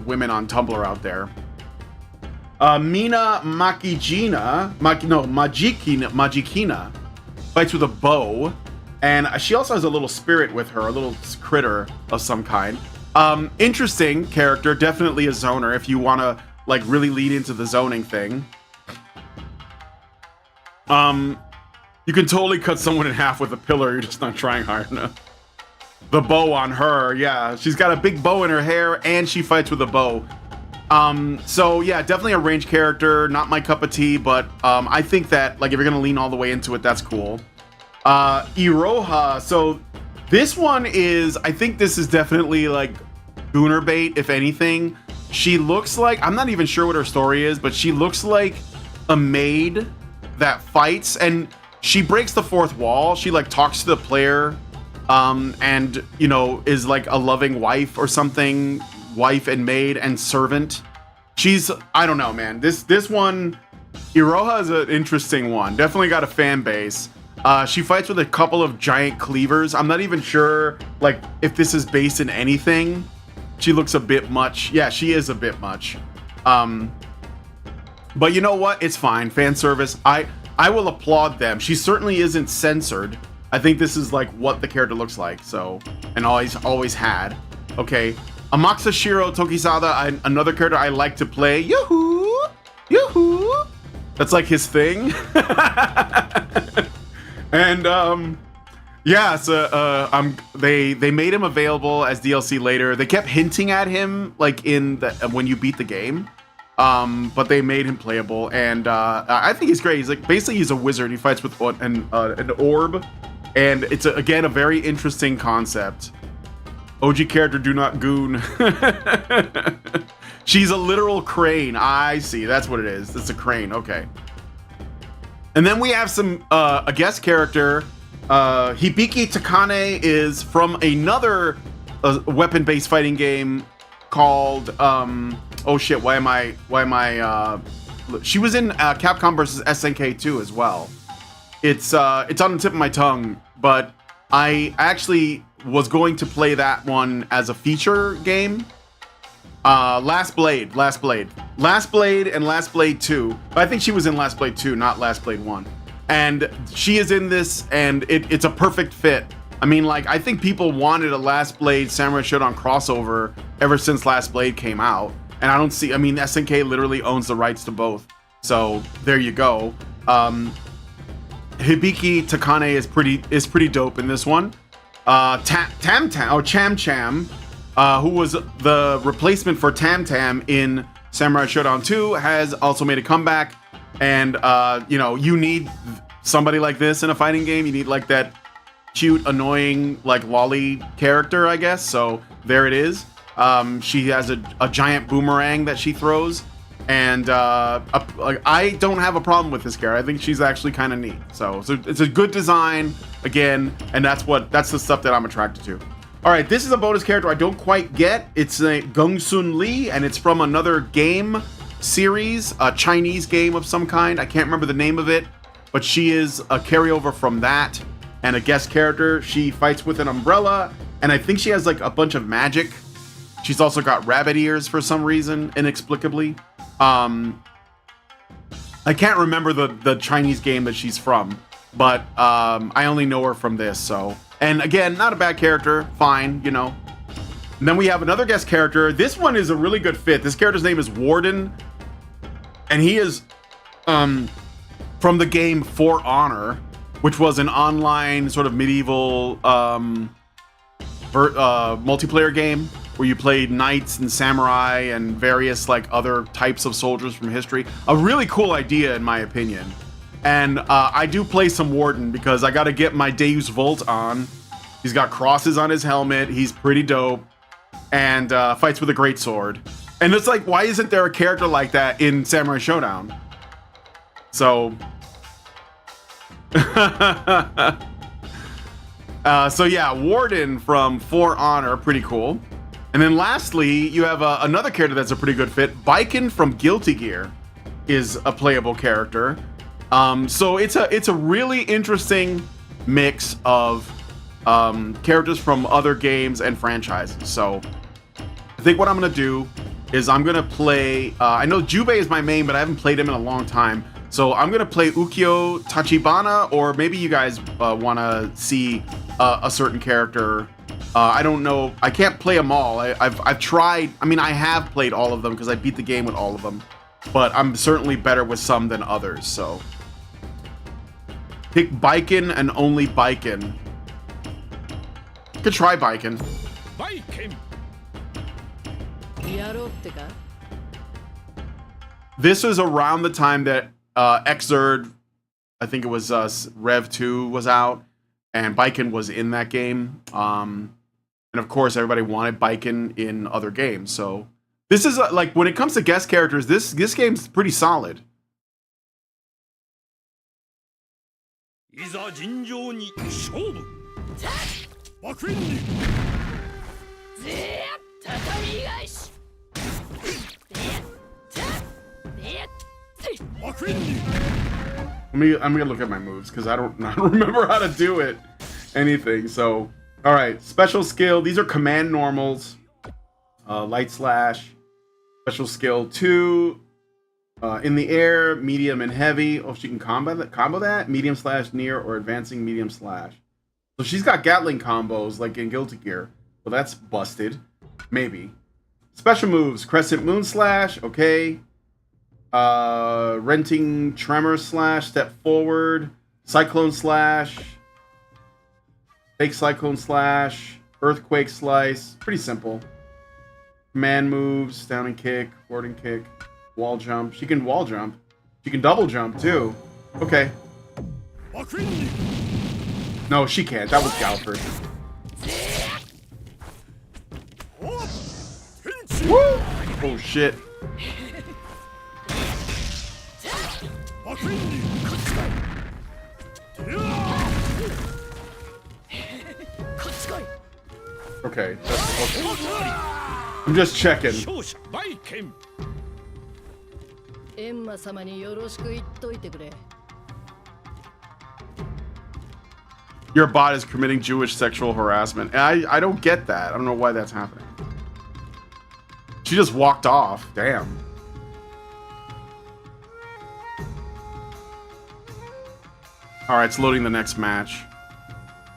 women on Tumblr out there. Mina Majikina fights with a bow, and she also has a little spirit with her, a little critter of some kind. Interesting character, definitely a zoner if you want to like really lead into the zoning thing. You can totally cut someone in half with a pillar, you're just not trying hard enough. The bow on her, yeah, she's got a big bow in her hair and she fights with a bow. So yeah, definitely a ranged character, not my cup of tea, but I think that like if you're gonna lean all the way into it, that's cool. Iroha, so this one is, I think this is definitely like gooner bait, if anything. She looks like, I'm not even sure what her story is, but she looks like a maid that fights, and she breaks the fourth wall. She like talks to the player and you know is like a loving wife or something, wife and maid and servant. She's, I don't know, man. This one, Iroha is an interesting one. Definitely got a fan base. She fights with a couple of giant cleavers. I'm not even sure like if this is based in anything. She looks a bit much. Yeah, she is a bit much. But you know what? It's fine. Fan service. I will applaud them. She certainly isn't censored. I think this is like what the character looks like. So, and always had. Okay. Amaxashiro Tokisada, another character I like to play. Yoo-hoo! Yoo-hoo! That's like his thing. And yeah, so they made him available as DLC later. They kept hinting at him like in the when you beat the game. But they made him playable, and I think he's great. He's like basically he's a wizard. He fights with an orb, and it's again a very interesting concept. OG character, do not goon. She's a literal crane. I see. That's what it is. It's a crane. Okay. And then we have some a guest character. Hibiki Takane is from another weapon-based fighting game called oh shit, why am I she was in Capcom vs SNK 2 as well. It's on the tip of my tongue, but I actually was going to play that one as a feature game. Last Blade and Last Blade 2. But I think she was in Last Blade 2, not Last Blade 1. And she is in this, and it's a perfect fit. I mean, like, I think people wanted a Last Blade Samurai Shodown crossover ever since Last Blade came out. And I don't see, I mean, SNK literally owns the rights to both. So there you go. Hibiki Takane is pretty dope in this one. Cham Cham, who was the replacement for Tam Tam in Samurai Shodown 2, has also made a comeback. And you know, you need somebody like this in a fighting game. You need like that cute, annoying, like lolly character, I guess. So there it is. She has a giant boomerang that she throws, and I don't have a problem with this character. I think she's actually kind of neat. So it's a good design again, and that's the stuff that I'm attracted to. All right, this is a bonus character I don't quite get. It's a Gongsun Lee, and it's from another game series, a Chinese game of some kind. I can't remember the name of it, but she is a carryover from that and a guest character. She fights with an umbrella, and I think she has like a bunch of magic. She's also got rabbit ears for some reason, inexplicably. I can't remember the Chinese game that she's from, but I only know her from this, so. And again, not a bad character, fine, you know. And then we have another guest character. This one is a really good fit. This character's name is Warden, and he is from the game For Honor, which was an online sort of medieval multiplayer game where you played knights and samurai and various like other types of soldiers from history. A really cool idea, in my opinion. And I do play some Warden because I got to get my Deus Vult on. He's got crosses on his helmet. He's pretty dope, and fights with a great sword. And it's like, why isn't there a character like that in Samurai Shodown? So, so yeah, Warden from For Honor, pretty cool. And then lastly, you have another character that's a pretty good fit. Baiken from Guilty Gear is a playable character. So it's a really interesting mix of characters from other games and franchises. So I think what I'm gonna do is I'm gonna play. I know Jubei is my main, but I haven't played him in a long time. So I'm gonna play Ukyo Tachibana, or maybe you guys want to see a certain character. I don't know. I can't play them all. I've tried. I mean, I have played all of them because I beat the game with all of them. But I'm certainly better with some than others. So pick Baiken and only Baiken. Could try Baiken. Baiken. This was around the time that Xrd, I think it was Rev 2 was out, and Baiken was in that game. And of course, everybody wanted Baiken in other games. So this is like, when it comes to guest characters, this game's pretty solid. JINJOU ni SHOUBU. I'm gonna look at my moves because I don't remember how to do it. Anything. So, all right. Special skill. These are command normals. Light slash. Special skill 2. In the air, medium and heavy. Oh, she can combo that. Medium slash near or advancing medium slash. So she's got Gatling combos like in Guilty Gear. So that's busted. Maybe. Special moves. Crescent Moon Slash. Okay. Renting Tremor Slash. Step forward. Cyclone Slash. Fake Cyclone Slash. Earthquake Slice. Pretty simple. Command moves. Down and kick. Forward and kick. Wall jump. She can wall jump. She can double jump too. Okay. No, she can't. That was Galford. Woo! Oh shit. Okay. Okay. I'm just checking. Your bot is committing Jewish sexual harassment. I don't get that. I don't know why that's happening. She just walked off. Damn. Alright, it's loading the next match.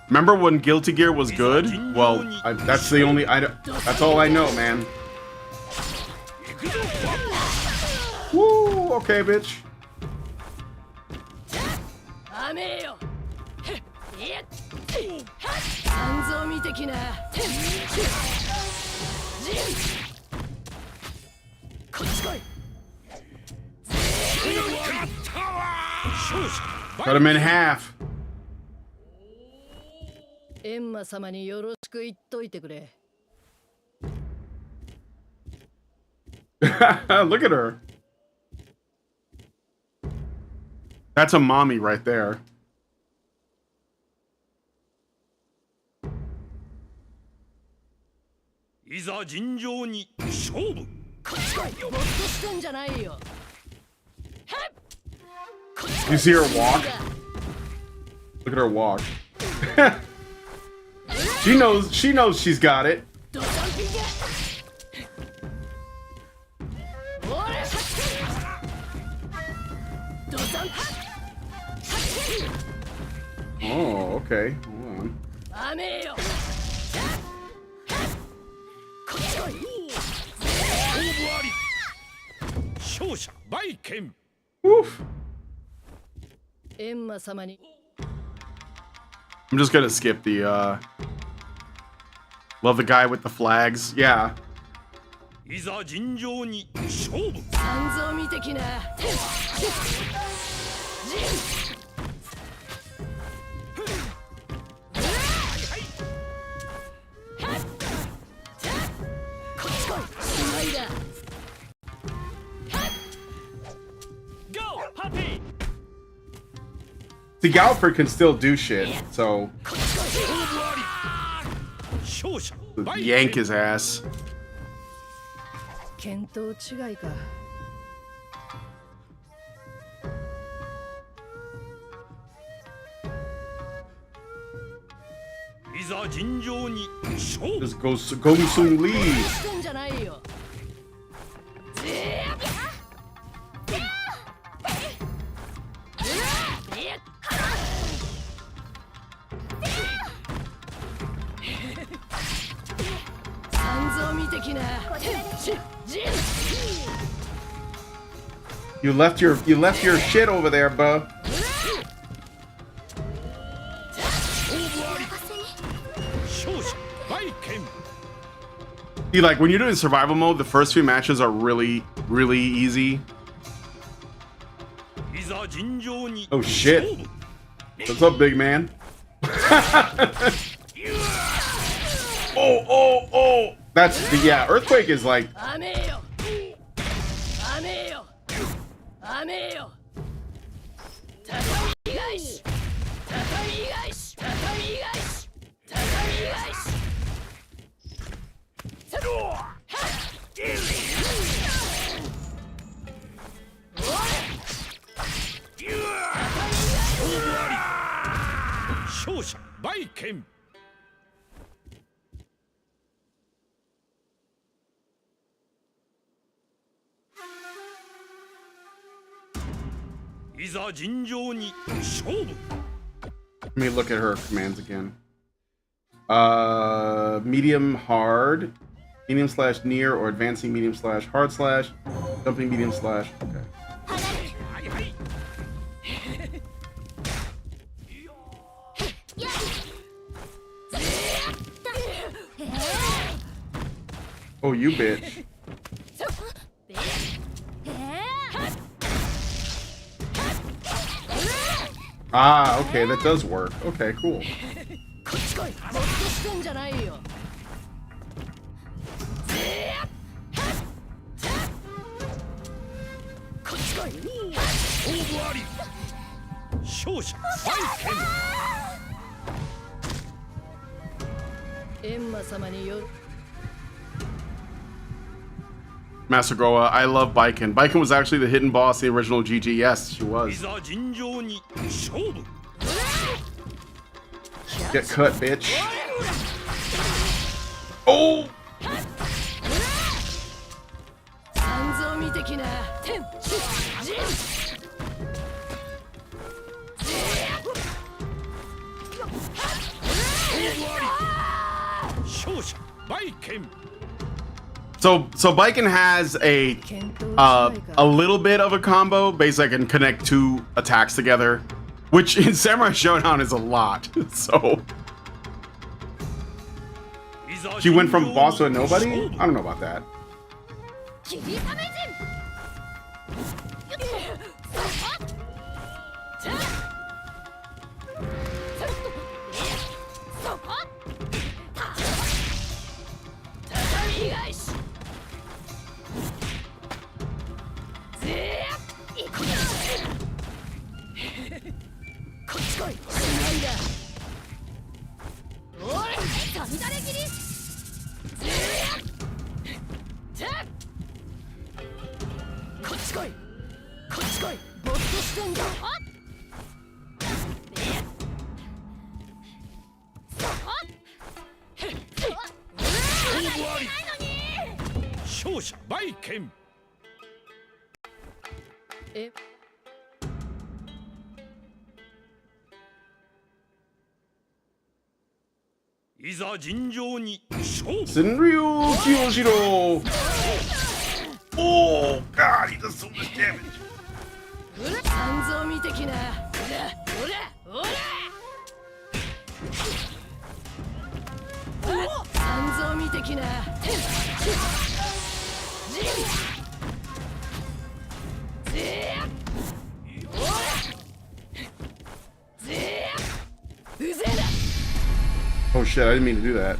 Remember when Guilty Gear was good? Well, that's the only... that's all I know, man. Woo! Okay, bitch. Cut him in half. Look at her. That's a mommy right there. You see her walk? Look at her walk. She knows she's got it. Oh, okay. Hold on. Woof. I'm just gonna skip the love the guy with the flags. Yeah. See, Galford can still do shit, so yank his ass. Just go Sung Lee. You left your shit over there, bub. See, like when you're doing survival mode, the first few matches are really, really easy. Oh shit! What's up, big man? Oh! That's the earthquake is like. 勝者バイケン。いざ尋常に勝負。 Let me look at her commands again. Medium hard, medium slash near, or advancing medium slash hard slash, jumping medium slash. Okay. Oh, you bitch. Ah, okay, that does work. Okay, cool. Master Goa, I love Baiken. Baiken was actually the hidden boss in the original GG. Yes, she was. Get cut, bitch. Oh! So Baiken has a little bit of a combo. Basically, I can connect two attacks together, which in Samurai Shodown is a lot. So she went from boss to a nobody? I don't know about that. Senryu Kyoshiro! Oh god, he does so much damage. Oh shit, I didn't mean to do that.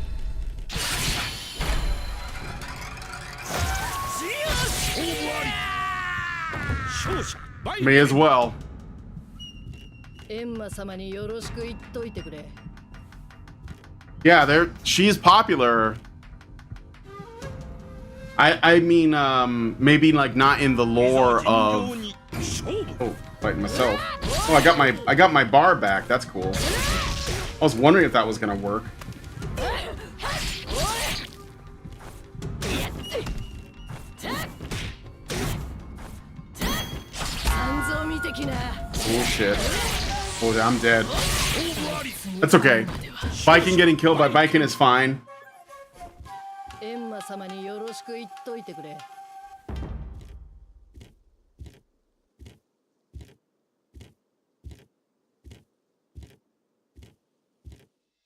May as well. Yeah, she's popular. I mean, maybe like not in the lore of. Oh, fighting myself. Oh, I got my bar back. That's cool. I was wondering if that was gonna work. Oh shit. Oh, I'm dead. That's okay. Baiken getting killed by Baiken is fine.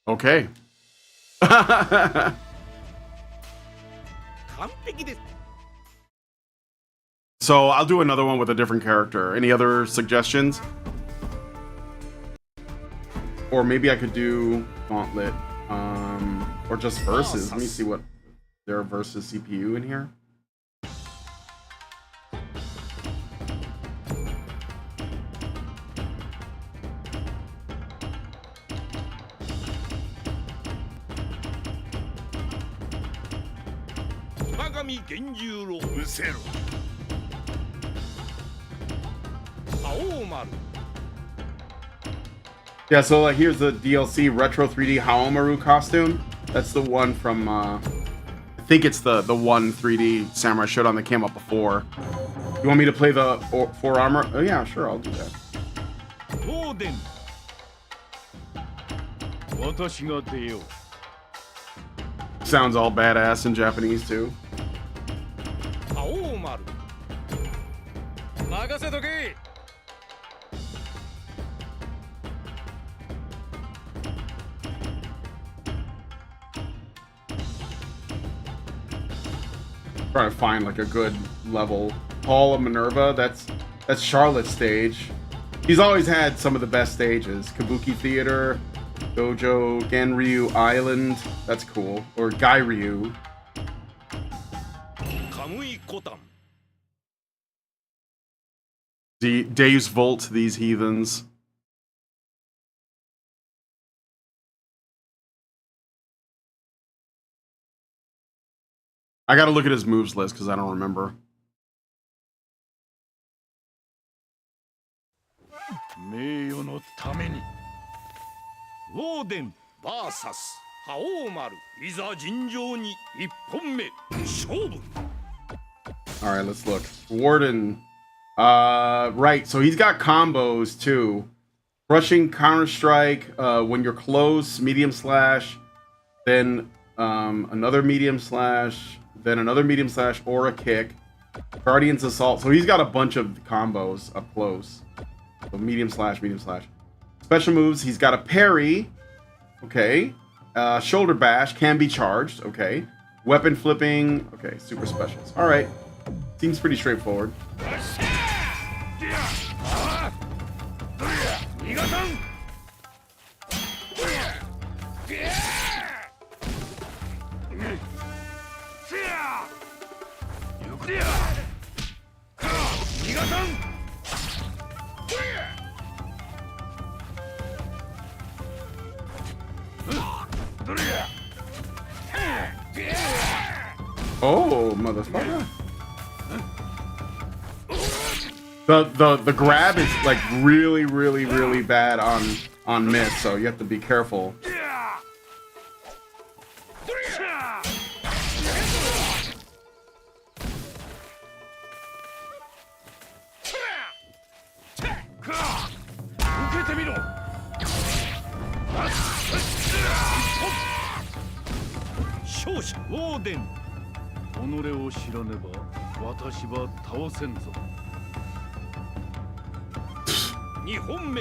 Okay. So I'll do another one with a different character. Any other suggestions? Or maybe I could do Gauntlet, or just versus. Let me see what their versus CPU in here. 神源十郎失せろ青丸 Yeah, so like here's the DLC Retro 3D Haomaru costume. That's the one from I think it's the one 3D Samurai Shodown that came up before. You want me to play the 4 armor? Oh yeah, sure, I'll do that. 東電私が出よう Sounds all badass in Japanese too. 青丸任せとけ Trying to find like a good level. Hall of Minerva, that's Charlotte's stage. He's always had some of the best stages. Kabuki Theater, Dojo, Genryu Island, that's cool. Or Gairyu. カムイコタン Deus Vult these heathens. I gotta look at his moves list because I don't remember. 名誉のためにウォーデン VS 覇王丸いざ尋常に一本目勝負 Alright, let's look. Warden. Right, so he's got combos too. Rushing Counter-Strike, when you're close, medium slash, then another medium slash, then another medium slash or a kick. Guardian's Assault. So he's got a bunch of combos up close. So medium slash, medium slash. Special moves, he's got a parry. Okay. Shoulder bash can be charged. Okay. Weapon flipping. Okay, super specials. Alright. Seems pretty straightforward. 逃がさん Oh, motherfucker. The grab is like really bad on miss, so you have to be careful.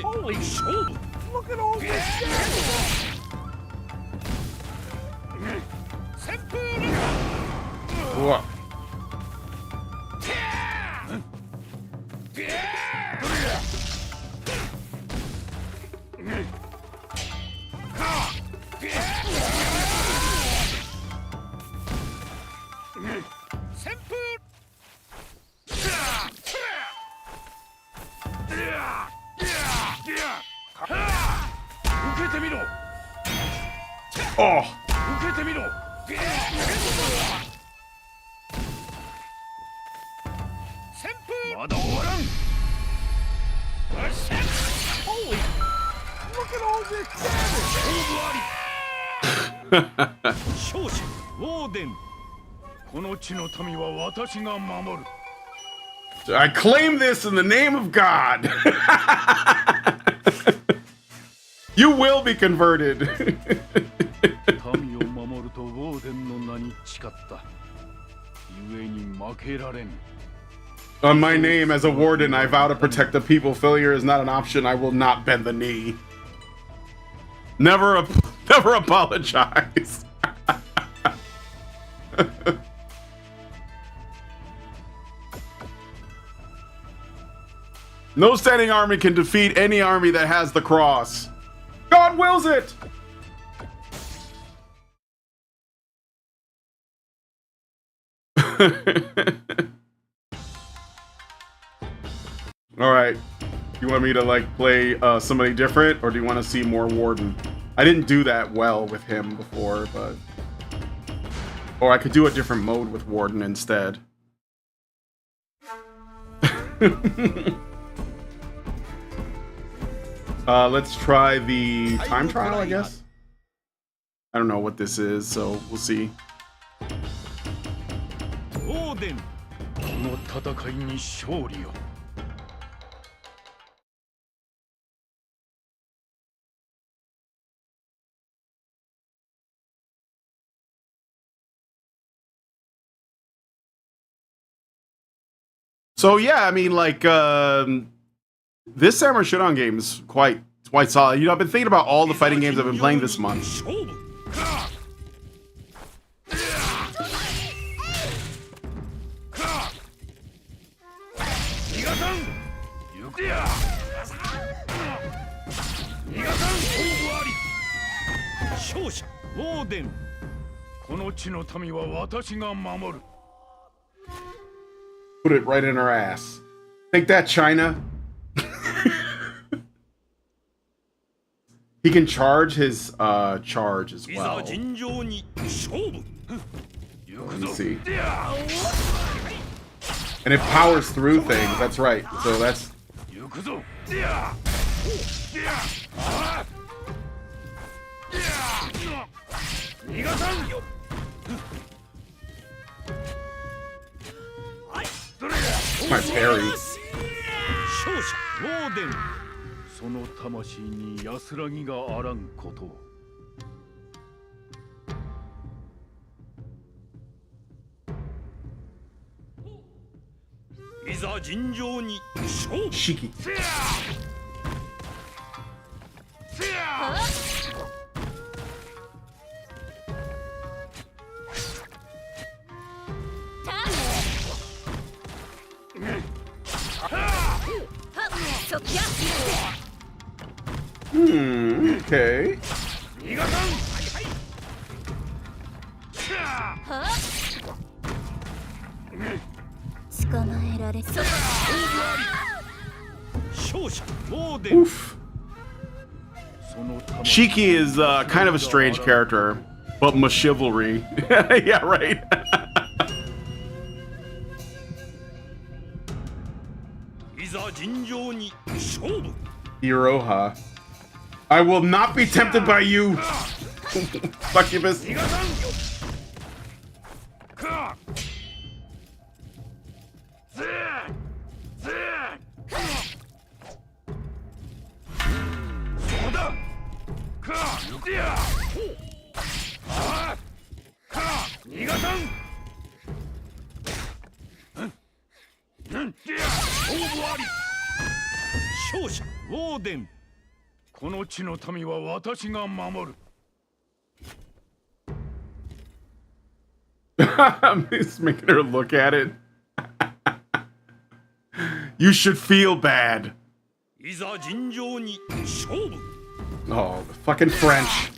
Holy shit! Look at all this Whoa. Oh. Holy! Look at all this damage! 勝者ウォーデンこの地の民は私が守る I claim this in the name of God. You will be converted. 民を守るとウォーデンの名に誓った故に負けられん On my name as a warden, I vow to protect the people. Failure is not an option. I will not bend the knee. Never apologize. No standing army can defeat any army that has the cross. God wills it! Alright. You want me to like play somebody different, or do you want to see more Warden? I didn't do that well with him before, but Or I could do a different mode with Warden instead. Let's try the time trial, I guess. I don't know what this is, so we'll see. オーデン、この戦いに勝利を。So yeah, I mean, like, this Samurai Shodown game is quite solid. You know, I've been thinking about all the fighting games I've been playing this month. 勝負。逃がさん。行くや。逃がさん。勝負あり。勝者オーデン。この地の民は私が守る。 Put it right in her ass. Take that, China. He can charge his charge as well. Let me see. And it powers through things. That's right. So that's. My parry. 勝者オーデン。その魂に安らぎがあらんことを。いざ尋常に勝負。Shiki. Okay. Oof. Shiki is kind of a strange character, but my chivalry. Yeah, right. Iroha. I will not be tempted by you, succubus. I'm just making her look at it. You should feel bad. Oh, the fucking French.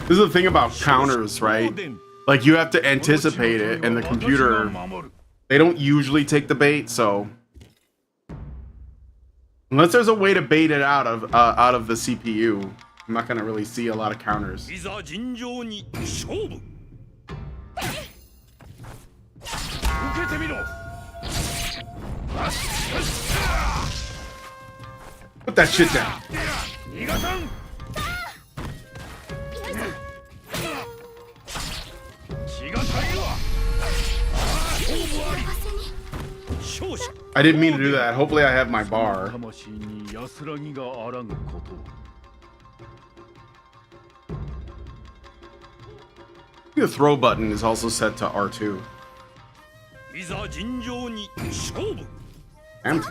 This is the thing about counters, right? Like, you have to anticipate it, and the computer, they don't usually take the bait, so unless there's a way to bait it out of the CPU, I'm not gonna really see a lot of counters. Put that shit down. I didn't mean to do that. Hopefully I have my bar. The throw button is also set to R2. Damn.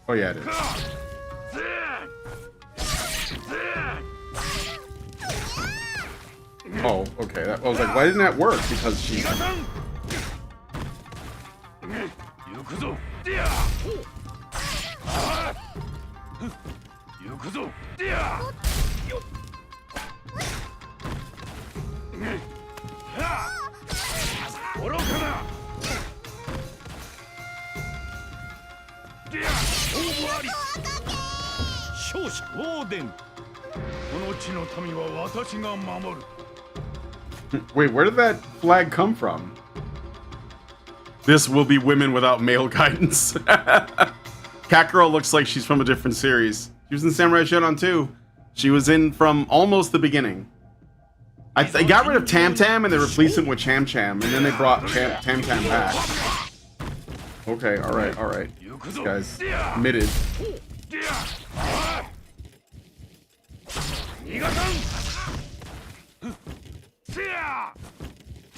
Oh yeah, it is. Oh, okay. I was like, why didn't that work? Because she... 愚かなでや勝負あり勝者オーデンこの地の民は私が守る Wait, where did that flag come from? This will be women without male guidance. Cat Girl looks like she's from a different series. She was in Samurai Shodown 2. She was in from almost the beginning. They got rid of Tam Tam and they replaced it with Cham Cham, and then they brought Tam Tam back. Okay, alright, alright. This guy's committed.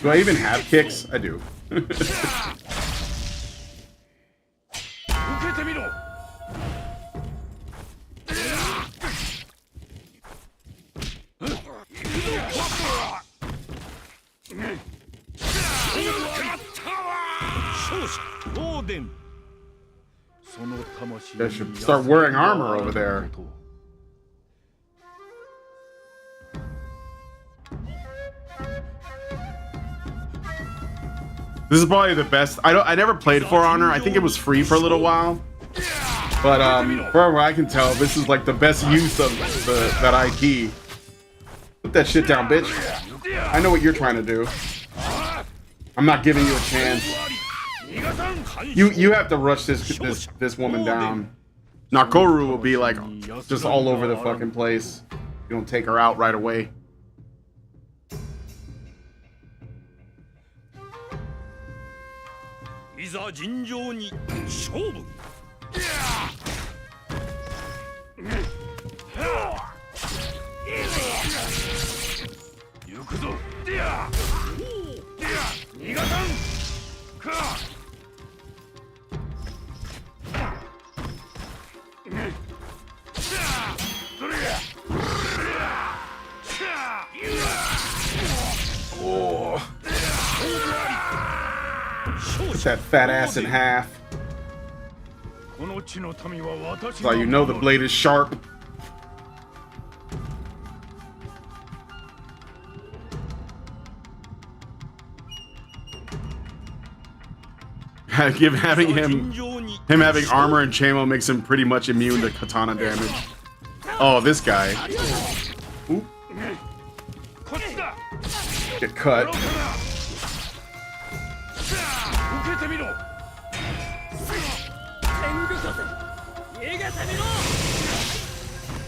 Do I even have kicks? I do. I should start wearing armor over there. This is probably the best. I never played For Honor. I think it was free for a little while. But from what I can tell, this is like the best use of that IP. Put that shit down, bitch. I know what you're trying to do. I'm not giving you a chance. You have to rush this woman down. Nakoru will be like just all over the fucking place. You don't take her out right away. Put that fat ass in half. So you know the blade is sharp. Having him having armor and chamo makes him pretty much immune to katana damage. Oh, this guy. Oop. Get cut.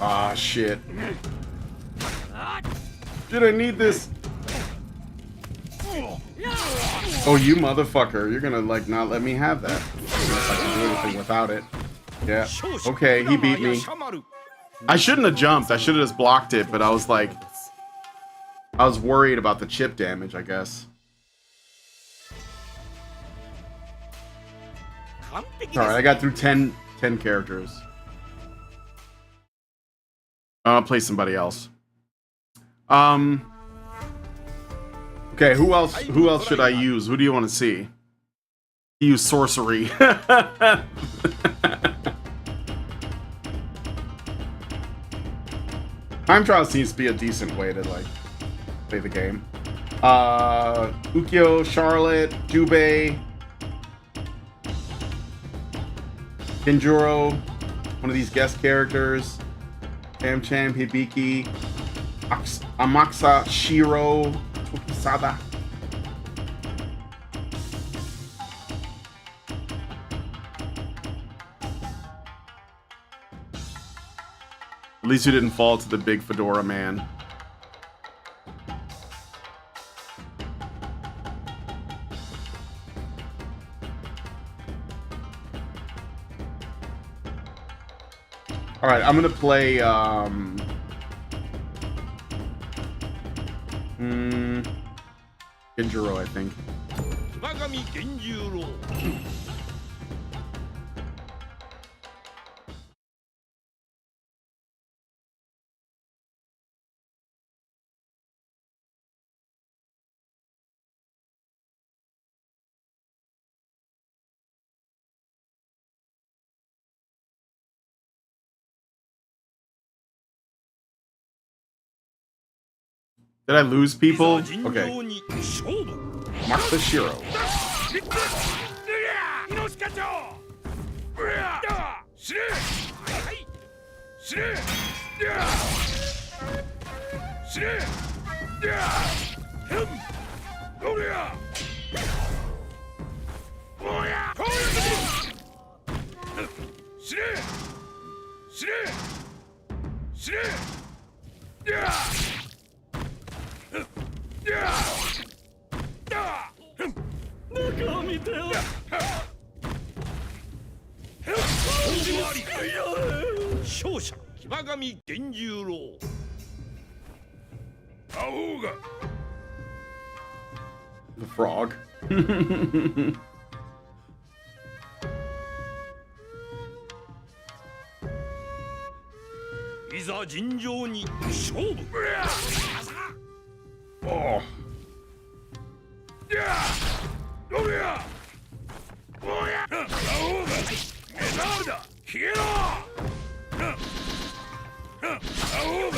Ah, shit. Did I need this? Oh, you motherfucker. You're gonna, like, not let me have that. I can do anything without it. Yeah. Okay, he beat me. I shouldn't have jumped. I should have just blocked it, but I was like... I was worried about the chip damage, I guess. Alright, I got through 10 characters. I'll play somebody else. Okay, who else should I use? Who do you want to see? Use sorcery. Time trial seems to be a decent way to like play the game. Ukyo, Charlotte, Jubei, Kinjuro, one of these guest characters, Cham Cham, Hibiki, Amaxa, Shiro, Tokisada. At least you didn't fall to the big fedora man. All right, I'm gonna play Genjuro, I think. Did I lose people? いざ尋 Okay. 常に勝負 Mark the Shiro. 命課長司令はい司令司令どれやおやこういう司令司令司令中を見てよ勝者騎馬神源十郎アホが The frog. いざ尋常に勝負 Oh. どれやおやアホがメダルだ消えろアホが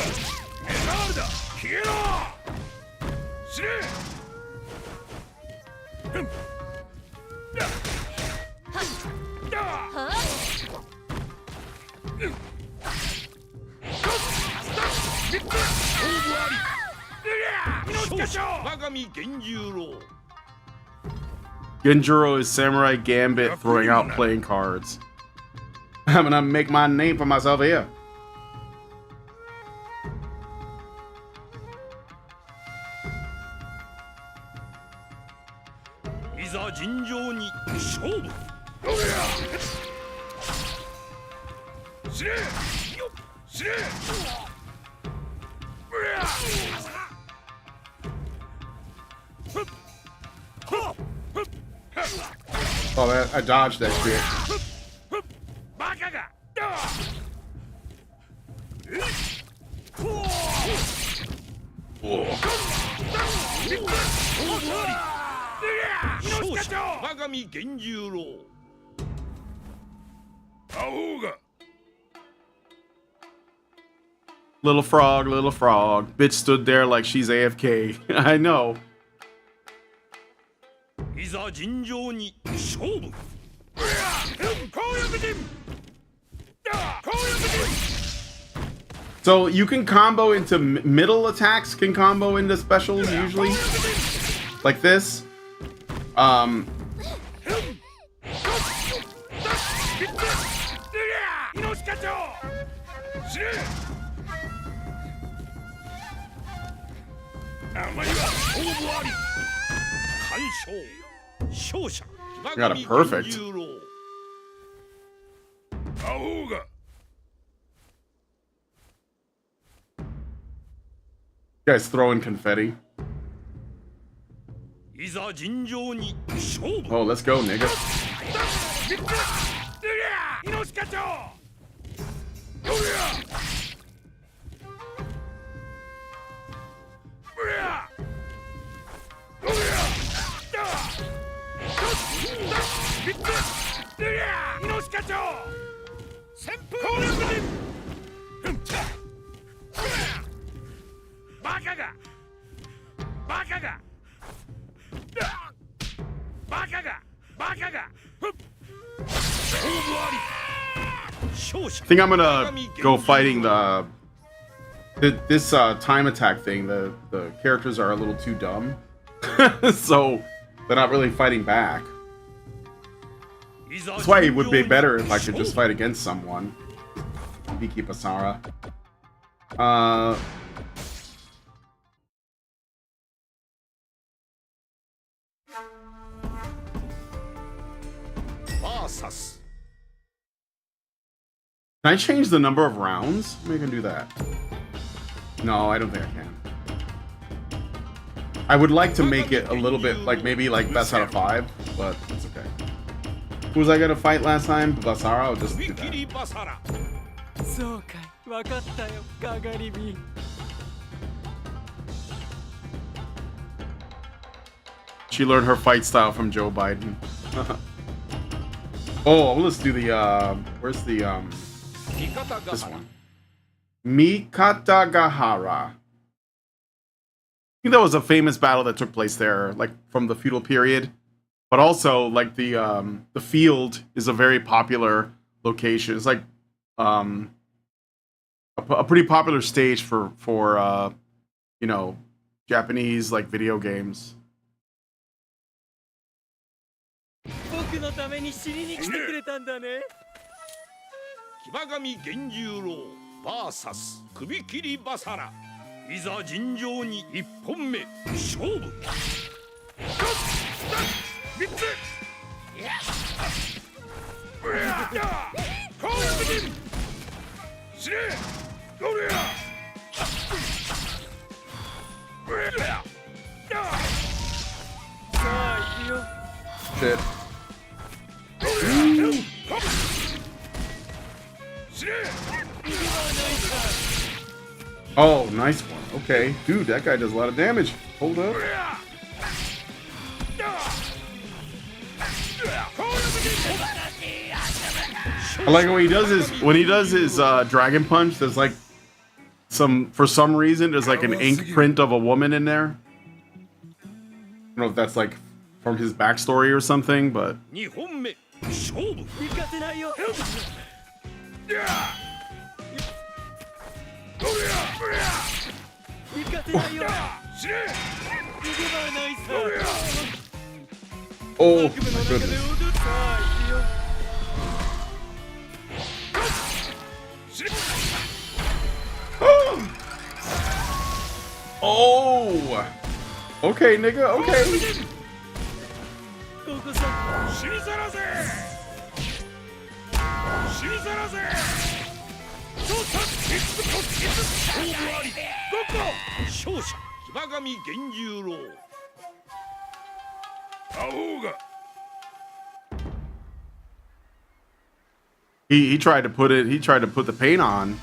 メダルだ消えろ司令我が身源十郎 Genjuro is Samurai Gambit throwing out playing cards. I'm gonna make my name for myself here.いざ尋常に勝負司令司令 Oh, man, I dodged that shit. バカが 我が身源十郎アホが Little frog, little frog. Bitch stood there like she's AFK. I know. いざ尋常に勝負攻撃陣 So you can combo into middle attacks, can combo into specials usually. Like this. 命課長司令あまりは勝負あり完勝勝者 Got a perfect. アホが You guys throwing confetti. いざ尋常に勝負 Oh, let's go, nigga. 命課長 命課長旋風攻撃陣バカがバカがバカがバカが勝負あり I think I'm gonna go fighting this time attack thing. The characters are a little too dumb, so they're not really fighting back. That's why it would be better if I could just fight against someone. Viki Basara. Can I change the number of rounds? Maybe I can do that. No, I don't think I can. I would like to make it a little bit like maybe like best out of 5, but it's okay. Who was I gonna fight last time? Basara? I'll just do that. そうかい、わかったよ、かがり火。She learned her fight style from Joe Biden. Oh, let's do the where's the this one. Mikatagahara. think that was a famous battle that took place there, like from the feudal period. But also, like the field is a very popular location. It's like a pretty popular stage for you know, Japanese like video games. 僕のために死にに来てくれたんだね。騎馬神源十郎 VS 首切りバサラ。いざ尋常に一本目勝負。3つ。攻撃。司令。ゴリラ。さあ行くよ。 Shit. Oh, nice one. Okay. Dude, that guy does a lot of damage. Hold up. I like when he does his dragon punch, there's like for some reason there's like an ink print of a woman in there. I don't know if that's like from his backstory or something, but 2本目勝負。行かせないよ。行かせないよ。司令。逃げ場はないさ。 oh my 悪夢の中で goodness. 踊る。さあ行くよ。 Oh, okay, nigga. Okay. ここさ。死に去らせ。死に去らせ。調査キックとキック勝負あり。どこ。勝者騎馬神源十郎。アホが。 He tried to put the paint on.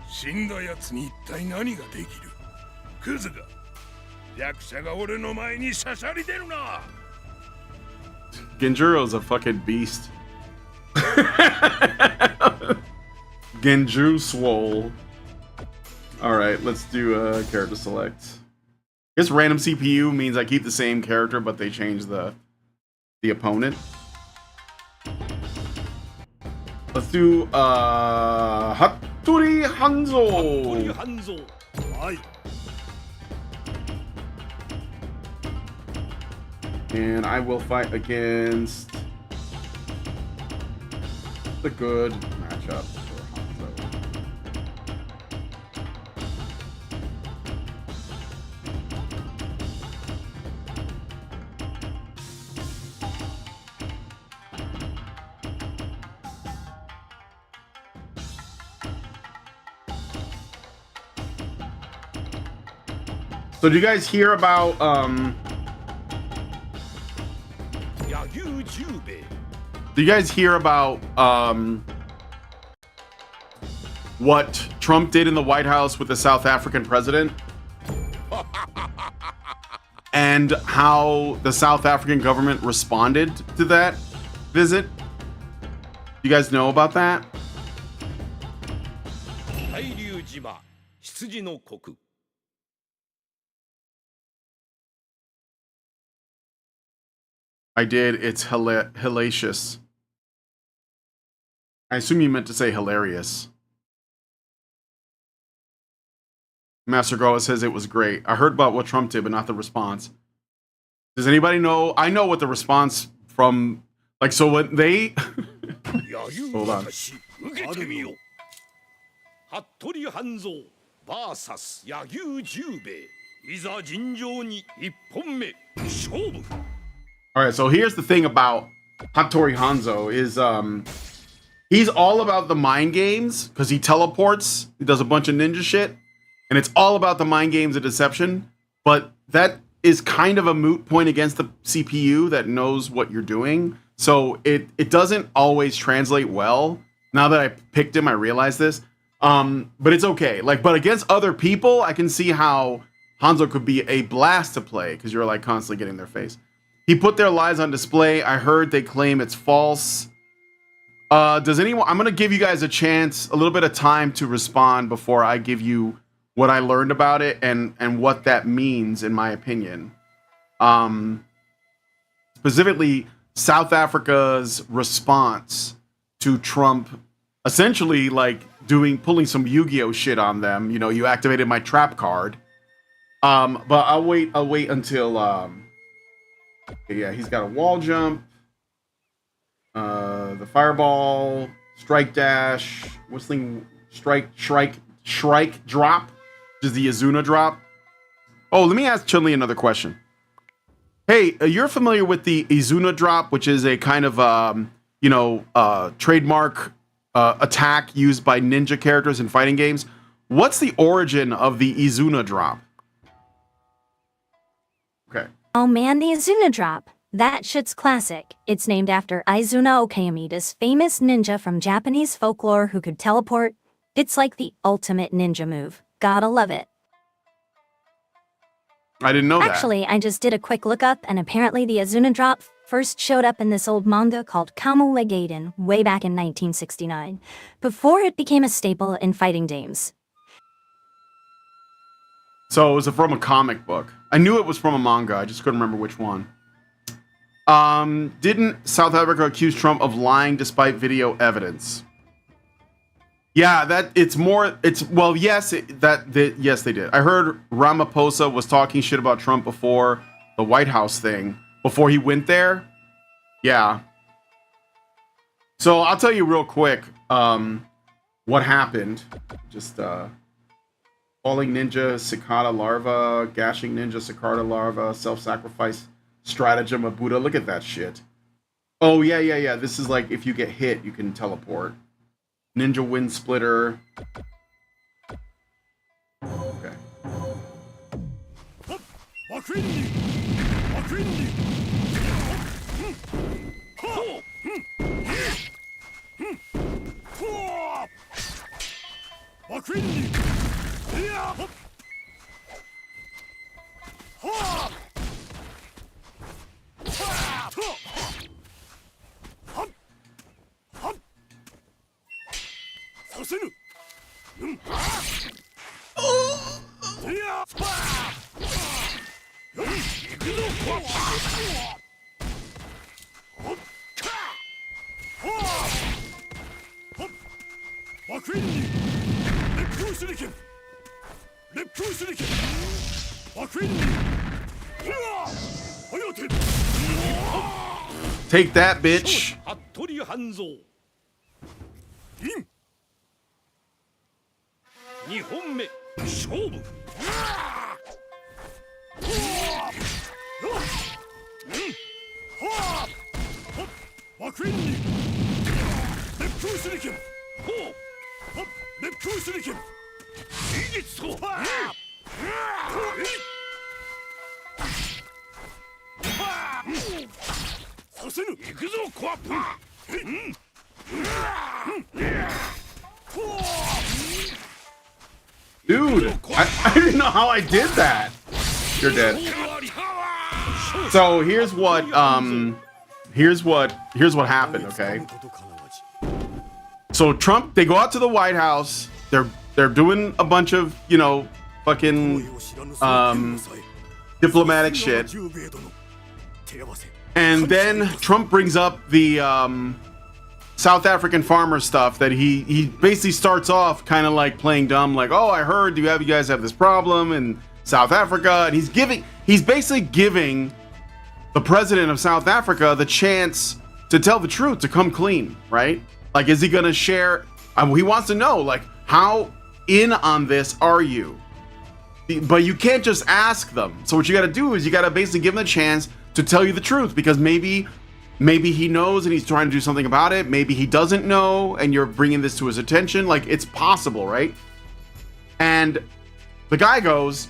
死んだやつに一体何ができる。クズが。役者が俺の前にしゃしゃり出るな。 Genjuro's a fucking beast. Genju swole. Alright, let's do a character select. I guess random CPU means I keep the same character, but they change the opponent. Let's do Hattori Hanzo. 半蔵。はい。 And I will fight against the good matchup for Hanzo. So do you guys hear about do you guys hear about what Trump did in the White House with the South African president? And how the South African government responded to that visit? You guys know about that? 大龍島羊の国。 I did. It's hellacious. I assume you meant to say hilarious. Master Goa says it was great. I heard about what Trump did, but not the response. Does anybody know? I know what the response from, like, so when they... Hold on. 受けてみよう。服部半蔵 VS 柳生十兵衛。いざ尋常に一本目勝負。 All right, so here's the thing about Hattori Hanzo is he's all about the mind games because he teleports, he does a bunch of ninja shit, and it's all about the mind games and deception. But that is kind of a moot point against the CPU that knows what you're doing. So it doesn't always translate well. Now that I picked him, I realize this. But it's okay. But against other people, I can see how Hanzo could be a blast to play because you're like constantly getting their face. He put their lies on display. I heard they claim it's false. Does anyone... I'm going to give you guys a chance, a little bit of time to respond before I give you what I learned about it and what that means, in my opinion. Specifically, South Africa's response to Trump essentially like pulling some Yu-Gi-Oh shit on them. You know, you activated my trap card. But I'll wait until yeah, he's got a wall jump, the fireball, strike dash, whistling strike drop, which is the Izuna drop. Oh, let me ask Chun-Li another question. Hey, you're familiar with the Izuna drop, which is a kind of trademark attack used by ninja characters in fighting games. What's the origin of the Izuna drop? Okay. Oh man, the Izuna drop. That shit's classic. It's named after Izuna Okayamida's famous ninja from Japanese folklore who could teleport. It's like the ultimate ninja move. Gotta love it. I didn't know that. Actually, I just did a quick lookup, and apparently the Izuna drop first showed up in this old manga called Kamui Gaiden way back in 1969, before it became a staple in fighting games. So it was from a comic book. I knew it was from a manga, I just couldn't remember which one. Didn't South Africa accuse Trump of lying despite video evidence? Yeah, yes, yes, they did. I heard Ramaphosa was talking shit about Trump before the White House thing, before he went there. Yeah. So I'll tell you real quick, what happened. Just, falling ninja, cicada larva, gashing ninja, cicada larva, self-sacrifice stratagem of Buddha. Look at that shit. Oh, yeah. This is like, if you get hit, you can teleport. Ninja wind splitter. Okay. Take that, bitch. 2本目勝負爆炎に熱風手裏剣熱風手裏剣異月とさせぬ行くぞコアップ Dude, I didn't know how I did that. You're dead. So here's what happened, okay? So Trump, they go out to the White House. They're doing a bunch of, fucking diplomatic shit. And then Trump brings up the South African farmer stuff that he basically starts off kind of like playing dumb, like, oh, I heard you guys have this problem in South Africa, and he's basically giving the president of South Africa the chance to tell the truth, to come clean, right? Like, is he gonna share? He wants to know, like, how in on this are you? But you can't just ask them. So what you got to do is you got to basically give him the chance to tell you the truth, because maybe he knows and he's trying to do something about it. Maybe he doesn't know and you're bringing this to his attention. Like, it's possible, right? And the guy goes,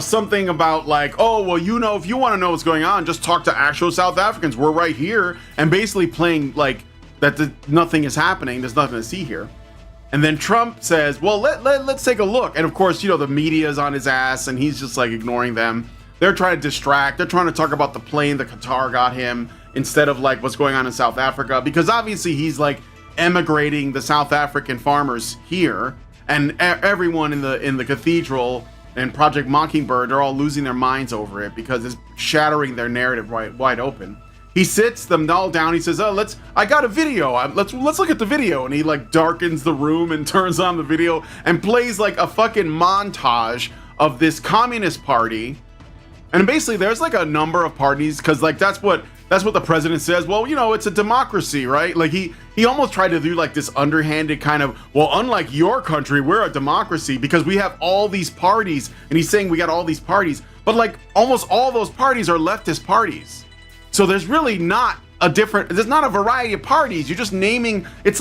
something about like, oh, well, if you want to know what's going on, just talk to actual South Africans. We're right here. And basically playing like that nothing is happening. There's nothing to see here. And then Trump says, well, let's take a look. And of course, the media is on his ass and he's just like ignoring them. They're trying to distract. They're trying to talk about the plane that Qatar got him instead of like what's going on in South Africa, because obviously he's like emigrating the South African farmers here. and everyone in the cathedral and Project Mockingbird are all losing their minds over it because it's shattering their narrative wide open. He sits them all down. He says, "Oh, I got a video. Let's look at the video." And he like darkens the room and turns on the video and plays like a fucking montage of this communist party. And basically, there's like a number of parties because like that's what the president says. Well, you know, it's a democracy, right? Like he almost tried to do like this underhanded kind of, well, unlike your country, we're a democracy because we have all these parties. And he's saying we got all these parties, but like almost all those parties are leftist parties. So there's really not there's not a variety of parties. You're just naming, it's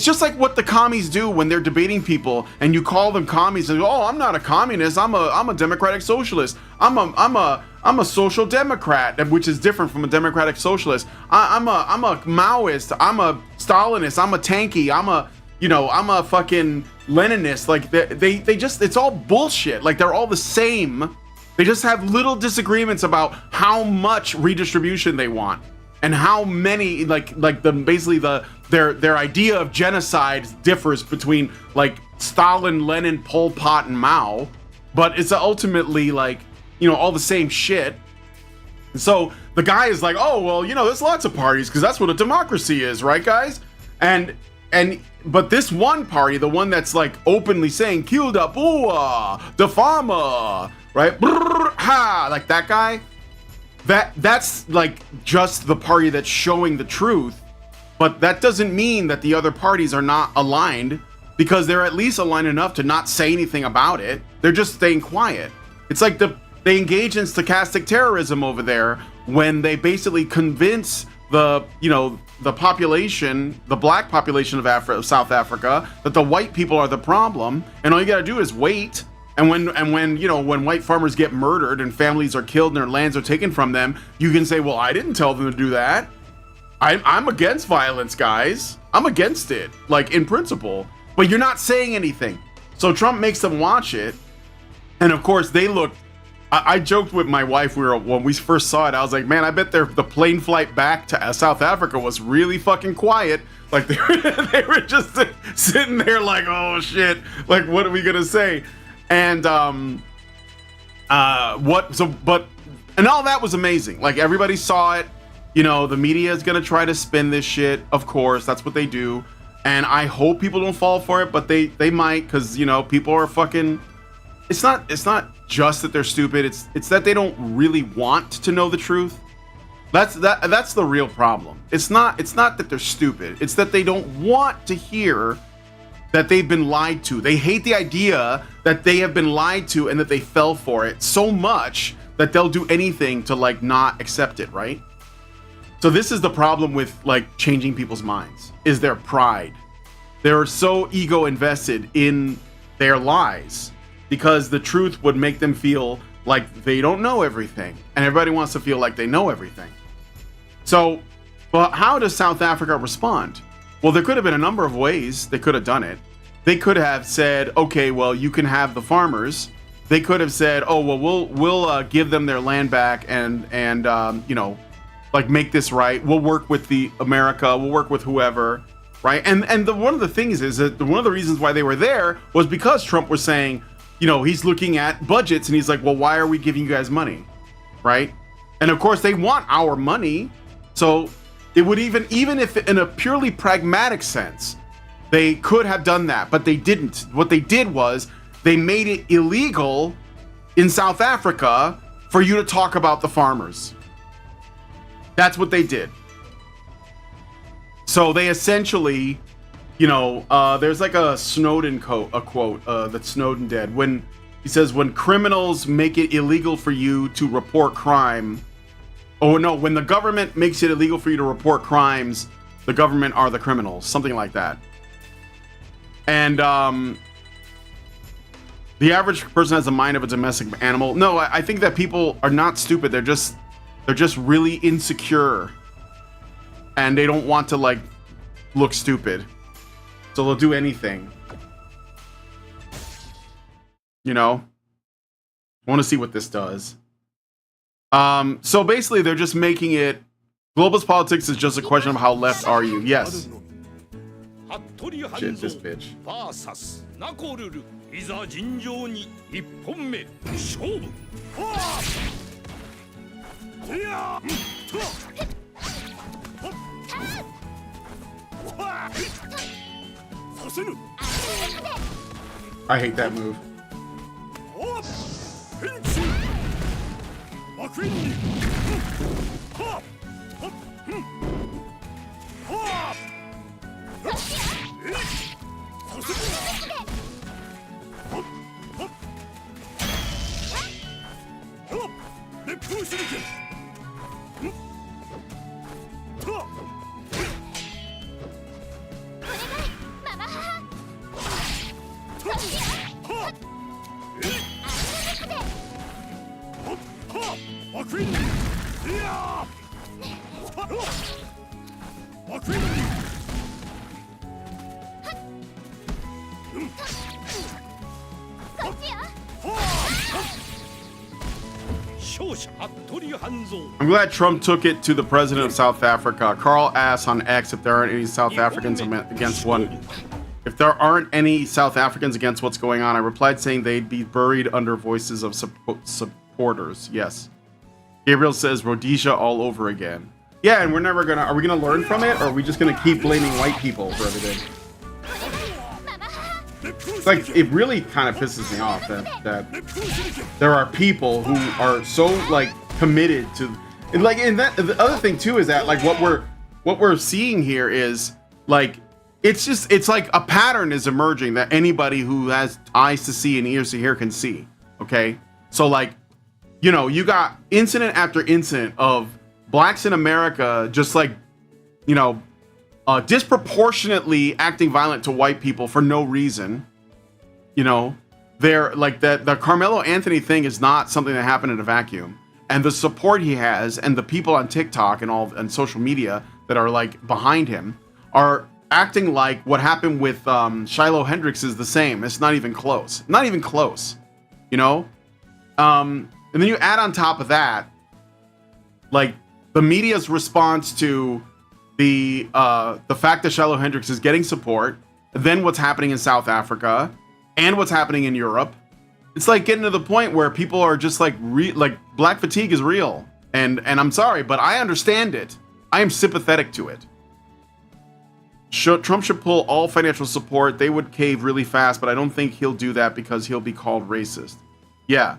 just like what the commies do when they're debating people and you call them commies and oh, I'm not a communist, I'm a democratic socialist. I'm a social democrat, which is different from a democratic socialist. I'm a Maoist, I'm a Stalinist, I'm a tanky, I'm a fucking Leninist. Like they just, it's all bullshit. Like they're all the same. They just have little disagreements about how much redistribution they want. And how many their idea of genocide differs between like Stalin, Lenin, Pol Pot, and Mao, but it's ultimately like, you know, all the same shit. And so the guy is like, oh well, you know, there's lots of parties because that's what a democracy is, right, guys? But this one party, the one that's like openly saying "kill the poor, the farmer," right? Brrr, ha, like that guy. That's like just the party that's showing the truth, but that doesn't mean that the other parties are not aligned because they're at least aligned enough to not say anything about it. They're just staying quiet. It's like they engage in stochastic terrorism over there when they basically convince the population, the black population of South Africa, that the white people are the problem, and all you gotta do is wait. And when white farmers get murdered and families are killed and their lands are taken from them, you can say, well, I didn't tell them to do that. I'm against violence, guys. I'm against it, like in principle. But you're not saying anything. So Trump makes them watch it. And of course they look, I joked with my wife, when we first saw it, I was like, man, I bet the plane flight back to South Africa was really fucking quiet. Like they were just sitting there like, oh shit, like what are we gonna say? And and all that was amazing. Like everybody saw it. You know, the media is gonna try to spin this shit. Of course, that's what they do. And I hope people don't fall for it, but they might, because you know, people are fucking. It's not just that they're stupid. It's that they don't really want to know the truth. That's the real problem. It's not that they're stupid. It's that they don't want to hear that they've been lied to. They hate the idea that they have been lied to and that they fell for it so much that they'll do anything to like not accept it, right? So this is the problem with like changing people's minds, is their pride. They're so ego invested in their lies because the truth would make them feel like they don't know everything, and everybody wants to feel like they know everything. So, but how does South Africa respond? Well, there could have been a number of ways they could have done it. They could have said, okay, well, you can have the farmers. They could have said, oh, well, we'll give them their land back and you know, like make this right. We'll work with America. We'll work with whoever, right? And one of the things is that one of the reasons why they were there was because Trump was saying, you know, he's looking at budgets and he's like, well, why are we giving you guys money, right? And of course, they want our money, so. It would even if in a purely pragmatic sense, they could have done that, but they didn't. What they did was they made it illegal in South Africa for you to talk about the farmers. That's what they did. So they essentially, you know, there's like a Snowden quote that Snowden did when he says, when criminals make it illegal for you to report crime. Oh no, when the government makes it illegal for you to report crimes, the government are the criminals, something like that. And the average person has the mind of a domestic animal. No, I think that people are not stupid. They're just really insecure, and they don't want to like look stupid, so they'll do anything. You know, I want to see what this does. So basically they're just making it, globalist politics is just a question of how left are you. Yes. 服部半 Shit, 蔵 this bitch. VS ナコルルいざ尋常に一本目勝負いやさせぬ I hate that move. ピンチマクイーンははさせぬ烈風手裏剣マクイーンいやマクイーンI'm glad Trump took it to the president of South Africa. Carl asks on X if there aren't any South Africans against one. If there aren't any South Africans against what's going on, I replied saying they'd be buried under voices of supporters. Yes. Gabriel says Rhodesia all over again. Yeah, and we're never gonna. Are we gonna learn from it, or are we just gonna keep blaming white people for everything? Like, it really kind of pisses me off that there are people who are so like committed to, and like, and that the other thing too is that like what we're seeing here is like it's like a pattern is emerging that anybody who has eyes to see and ears to hear can see. Okay, so like, you know, you got incident after incident of blacks in America just like, you know, disproportionately acting violent to white people for no reason. You know, they're like that. The Carmelo Anthony thing is not something that happened in a vacuum, and the support he has and the people on TikTok and all and social media that are like behind him are acting like what happened with Shiloh Hendrix is the same. It's not even close. Not even close. You know, and then you add on top of that, like the media's response to the fact that Shiloh Hendrix is getting support, then what's happening in South Africa. And what's happening in Europe, it's like getting to the point where people are just like black fatigue is real, and I'm sorry, but I understand it. I am sympathetic to it. Trump should pull all financial support. They would cave really fast, but I don't think he'll do that because he'll be called racist. Yeah,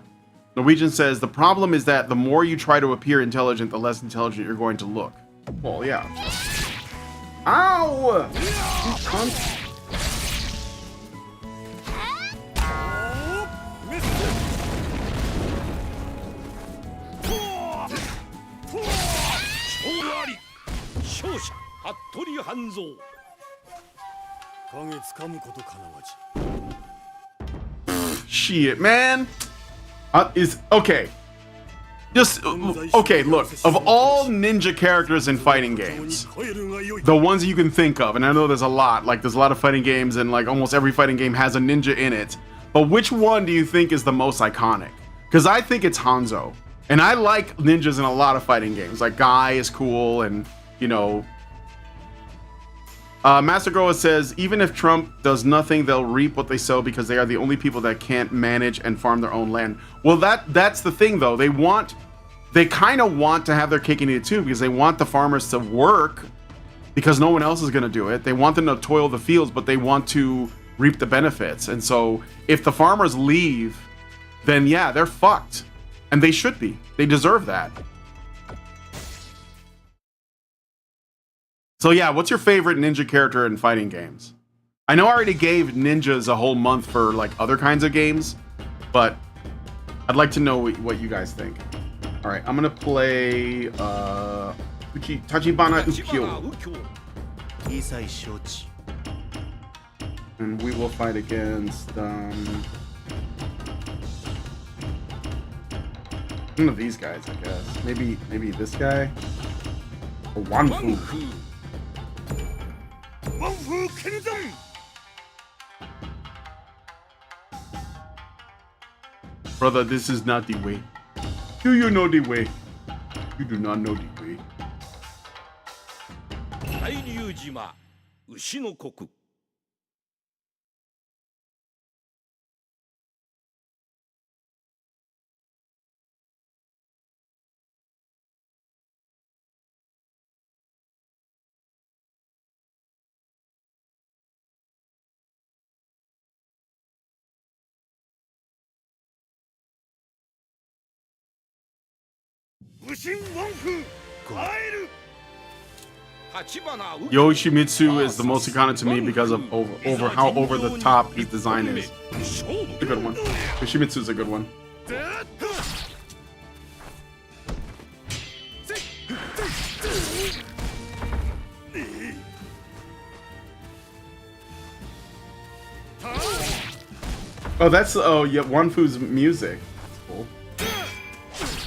Norwegian says the problem is that the more you try to appear intelligent, the less intelligent you're going to look. Well, yeah. Ow! You cunt. Shit, man. Is okay. Just okay. Look, of all ninja characters in fighting games, the ones you can think of, and I know there's a lot. Like there's a lot of fighting games, and like almost every fighting game has a ninja in it. But which one do you think is the most iconic? Because I think it's Hanzo, and I like ninjas in a lot of fighting games. Like Guy is cool, and you know. Master Goa says, even if Trump does nothing, they'll reap what they sow because they are the only people that can't manage and farm their own land. Well, that's the thing, though. They kind of want to have their cake and eat it too because they want the farmers to work because no one else is going to do it. They want them to toil the fields, but they want to reap the benefits. And so if the farmers leave, then yeah, they're fucked. And they should be. They deserve that. So yeah, what's your favorite ninja character in fighting games? I know I already gave ninjas a whole month for like other kinds of games, but I'd like to know what you guys think. All right, I'm gonna play Tachibana Ukkyo, and we will fight against one of these guys, I guess. Maybe this guy or Wanfu. Brother, this is not the way. Do you know the way? You do not know the way. 牛の国 Yoshimitsu is the most iconic to me because of over how over the top his design is. It's a good one. Yoshimitsu is a good one. Oh, that's yeah, Wanfu's music. That's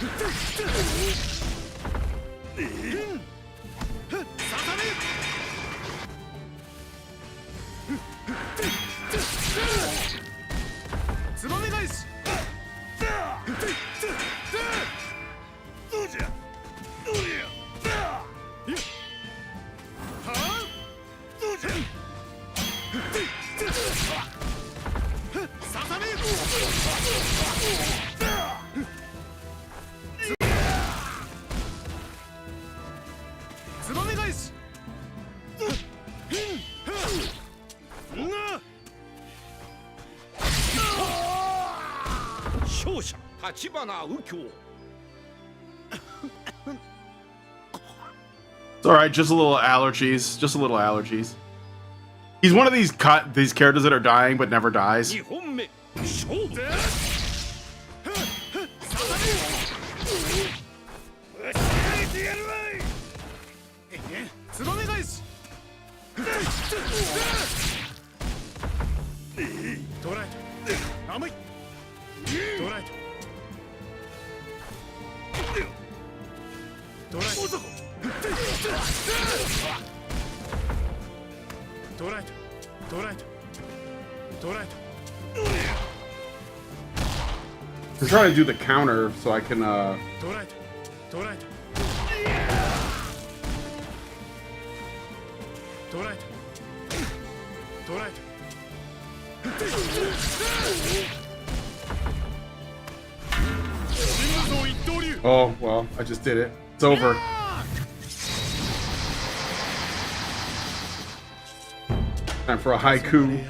cool. It's alright, just a little allergies. Just a little allergies. He's one of these characters that are dying but never dies. I'm trying to do the counter so I can Oh, well, I just did it. It's over. Time for a haiku.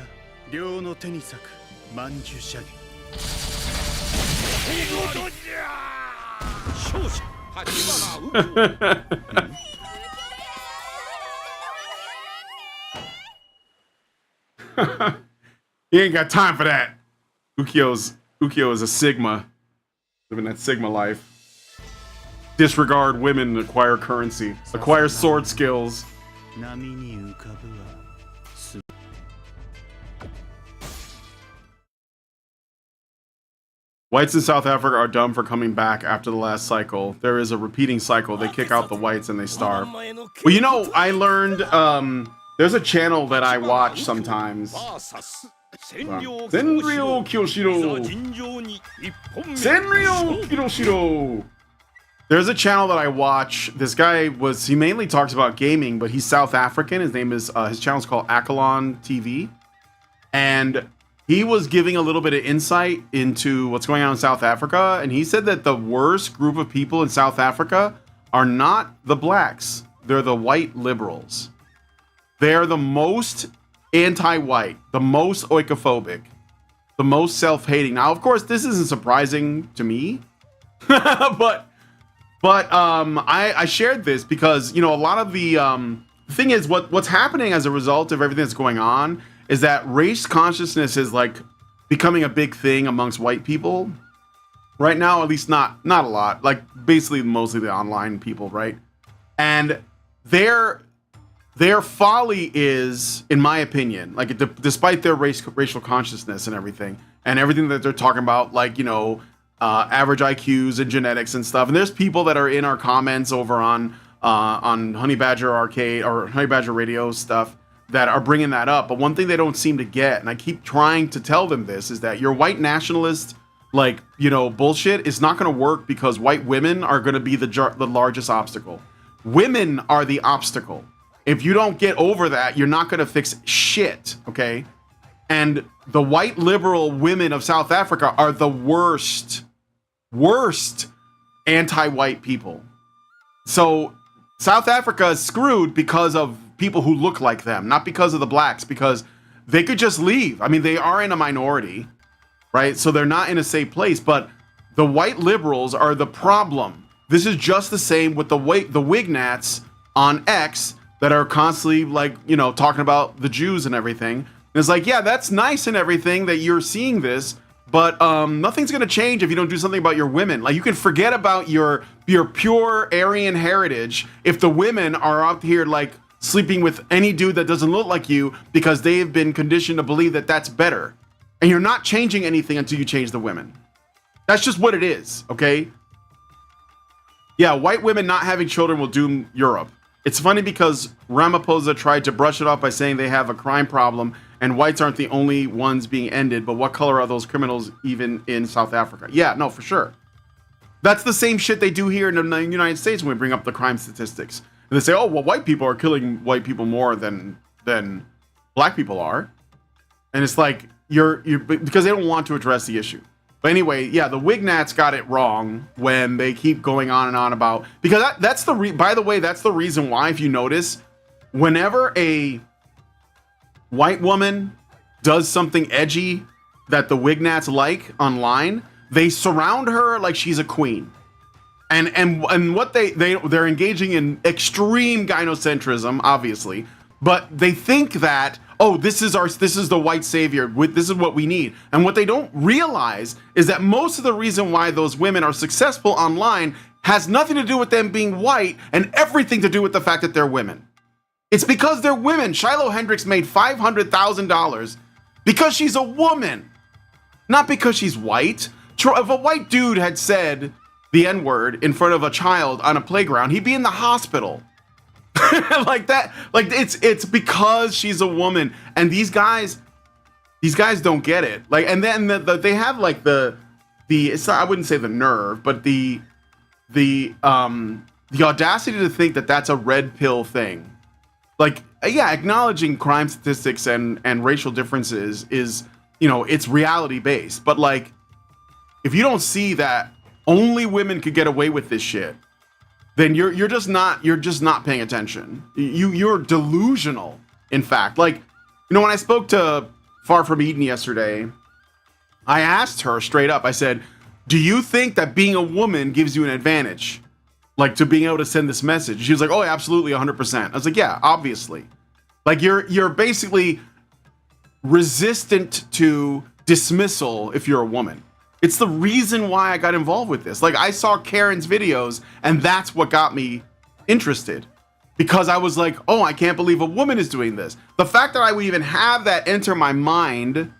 He ain't got time for that. Ukyo is a Sigma. Living that Sigma life. Disregard women, acquire currency. Acquire sword skills. Whites in South Africa are dumb for coming back after the last cycle. There is a repeating cycle. They kick out the whites and they starve. Well, you know, I learned, there's a channel that I watch sometimes. Senryo Kyoshiro. Senryo Kyoshiro. There's a channel that I watch. This guy he mainly talks about gaming, but he's South African. His name is, his channel's called Akalon TV. And he was giving a little bit of insight into what's going on in South Africa. And he said that the worst group of people in South Africa are not the blacks. They're the white liberals. They're the most anti-white, the most oikophobic, the most self-hating. Now, of course, this isn't surprising to me, but I shared this because, you know, a lot of the thing is what's happening as a result of everything that's going on is that race consciousness is like becoming a big thing amongst white people right now, at least not a lot, like basically mostly the online people, right? And their folly is, in my opinion, like despite their racial consciousness and everything that they're talking about, like, you know, average IQs and genetics and stuff. And there's people that are in our comments over on Honey Badger Arcade or Honey Badger Radio stuff that are bringing that up. But one thing they don't seem to get, and I keep trying to tell them this, is that your white nationalist, like, you know, bullshit is not going to work because white women are going to be the largest obstacle. Women are the obstacle. if you don't get over that, you're not going to fix shit, okay? And the white liberal women of South Africa are the worst anti-white people. So South Africa is screwed because of people who look like them, not because of the blacks, because they could just leave. I mean, they are in a minority, right? So they're not in a safe place, but the white liberals are the problem. This is just the same with the Wignats on X that are constantly like, you know, talking about the Jews and everything. And it's like, yeah, that's nice and everything that you're seeing this, but nothing's gonna change if you don't do something about your women. Like, you can forget about your pure Aryan heritage if the women are out here like sleeping with any dude that doesn't look like you because they have been conditioned to believe that that's better. And you're not changing anything until you change the women. That's just what it is, okay? Yeah, white women not having children will doom Europe. It's funny because Ramaphosa tried to brush it off by saying they have a crime problem and whites aren't the only ones being ended, but what color are those criminals even in South Africa? Yeah, no, for sure. That's the same shit they do here in the United States when we bring up the crime statistics. And they say, oh, well, white people are killing white people more than black people are. And it's like, you're because they don't want to address the issue. But anyway, yeah, the Wignats got it wrong when they keep going on and on about, because that's by the way, that's the reason why, if you notice, whenever a white woman does something edgy that the Wignats like online, they surround her like she's a queen. And what they're engaging in extreme gynocentrism, obviously, but they think that, oh, this is the white savior, this is what we need. And what they don't realize is that most of the reason why those women are successful online has nothing to do with them being white and everything to do with the fact that they're women. It's because they're women. Shiloh Hendrix made $500,000 because she's a woman, not because she's white. If a white dude had said the N-word in front of a child on a playground, he'd be in the hospital. Like that, like it's because she's a woman, and these guys don't get it. Like, and then they have like the it's not, I wouldn't say the nerve, but the audacity to think that that's a red pill thing. Like, yeah, acknowledging crime statistics and racial differences is, you know, it's reality based. But like, if you don't see that only women could get away with this shit, then you're just not paying attention. You're delusional, in fact. Like, you know, when I spoke to Far From Eden yesterday, I asked her straight up, I said, do you think that being a woman gives you an advantage? Like, to being able to send this message? She was like, oh, absolutely, 100%. I was like, yeah, obviously. Like, you're basically resistant to dismissal if you're a woman. It's the reason why I got involved with this. Like, I saw Karen's videos, and that's what got me interested. Because I was like, oh, I can't believe a woman is doing this. The fact that I would even have that enter my mind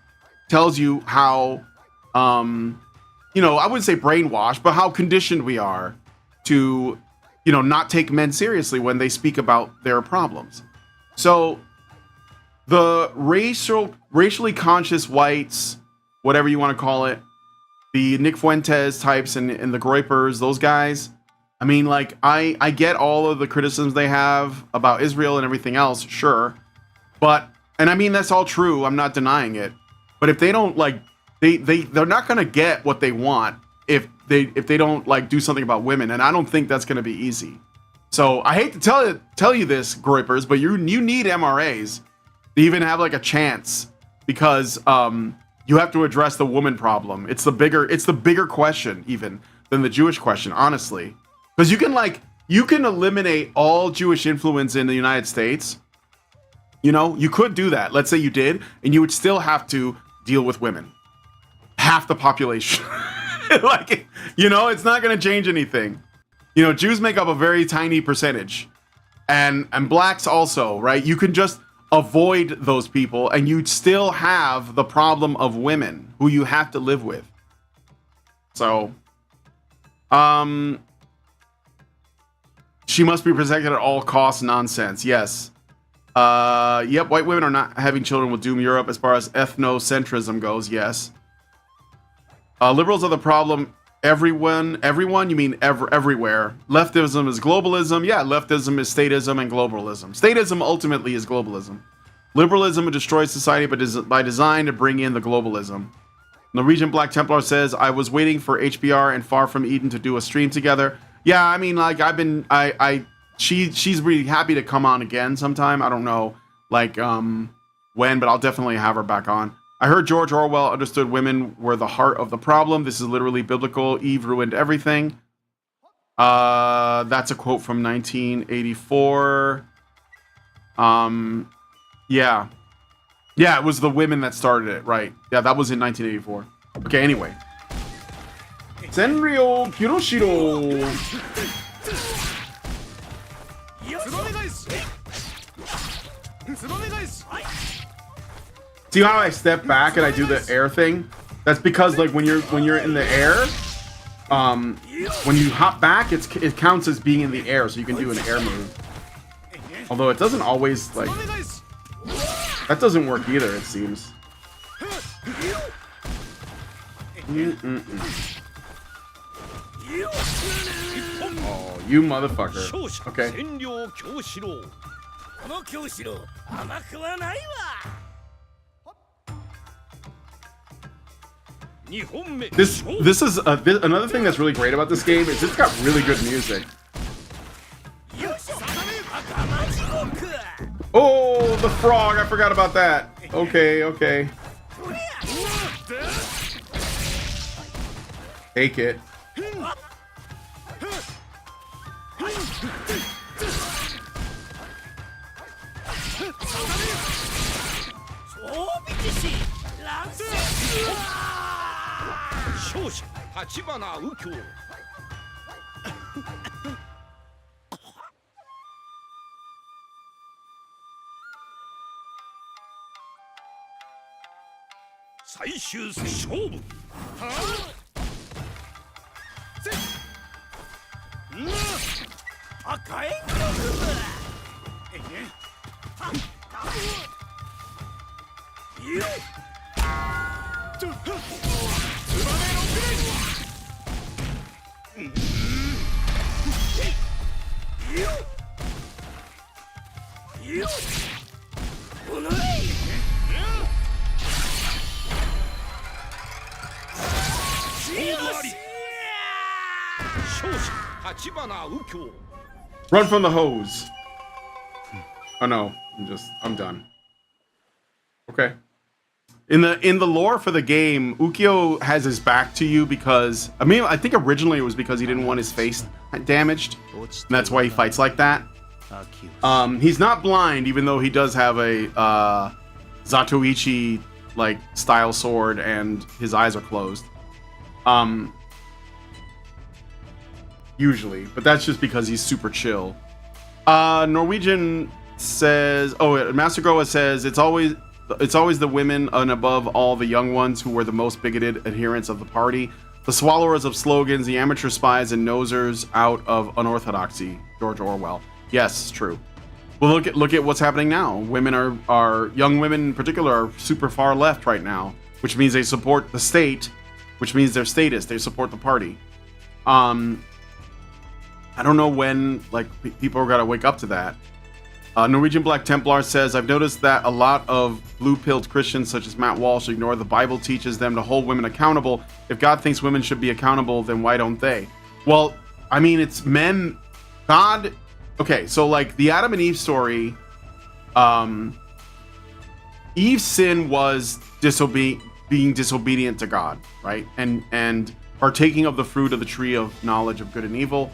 tells you how, you know, I wouldn't say brainwashed, but how conditioned we are to, you know, not take men seriously when they speak about their problems. So the racially conscious whites, whatever you want to call it, the Nick Fuentes types and the Groypers, those guys, I mean, like, I get all of the criticisms they have about Israel and everything else, sure. But, and I mean, that's all true. I'm not denying it. But if they don't, like, they're not going to get what they want if they don't, like, do something about women. And I don't think that's going to be easy. So I hate to tell you this, Groypers, but you need MRAs to even have, like, a chance. Because, you have to address the woman problem. It's the bigger question even than the Jewish question, honestly. Because you can eliminate all Jewish influence in the United States. You know, you could do that. Let's say you did, and you would still have to deal with women. Half the population. Like, you know, it's not going to change anything. You know, Jews make up a very tiny percentage. And blacks also, right? You can just avoid those people, and you'd still have the problem of women who you have to live with. So, she must be protected at all costs nonsense. Yes. Yep, white women are not having children will doom Europe as far as ethnocentrism goes. Yes. Liberals are the problem. everyone, you mean everywhere. Leftism is globalism. Yeah, leftism is statism and globalism. Statism ultimately is globalism. Liberalism destroys society by design to bring in the globalism. Norwegian Black Templar says, I was waiting for HBR and Far From Eden to do a stream together. Yeah, I mean, like, she's really happy to come on again sometime. I don't know, like, when, but I'll definitely have her back on. I heard George Orwell understood women were the heart of the problem. This is literally biblical. Eve ruined everything. That's a quote from 1984. Yeah. Yeah, it was the women that started it, right? Yeah, that was in 1984. Okay, anyway. Senryo Kiroshiro. See how I step back and I do the air thing? That's because like when you're in the air, when you hop back, it counts as being in the air, so you can do an air move. Although it doesn't always like that doesn't work either, it seems. Oh, you motherfucker. Okay. This is another thing that's really great about this game is it's got really good music. Oh, the frog! I forgot about that. Okay, okay. Take it. Run from the hose. Oh no, I'm done. Okay. In the lore for the game, Ukyo has his back to you because I think originally it was because he didn't want his face damaged, and that's why he fights like that. He's not blind, even though he does have a Zatoichi like style sword and his eyes are closed. Usually, but that's just because he's super chill. Norwegian says, Master Goa says it's always the women and above all the young ones who were the most bigoted adherents of the party, the swallowers of slogans, the amateur spies and nosers out of unorthodoxy. George Orwell. Yes, true. Well, look at what's happening now. Women are young women in particular are super far left right now, which means they support the state, which means they're statist. They support the party. I don't know when like people are gonna wake up to that. Norwegian Black Templar says, I've noticed that a lot of blue-pilled Christians such as Matt Walsh ignore the Bible teaches them to hold women accountable. If God thinks women should be accountable, then why don't they? Well, I mean, it's men. God. Okay, so like the Adam and Eve story, Eve's sin was being disobedient to God, right? And partaking of the fruit of the tree of knowledge of good and evil,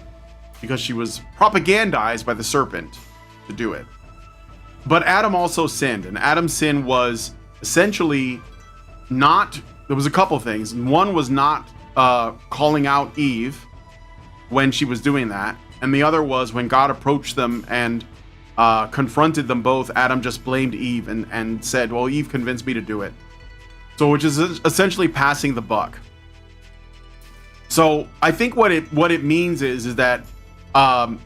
because she was propagandized by the serpent to do it. But Adam also sinned, and Adam's sin was essentially not, there was a couple things. One was not calling out Eve when she was doing that, and the other was when God approached them and confronted them both, Adam just blamed Eve and said, well, Eve convinced me to do it. So which is essentially passing the buck. So I think what it means is that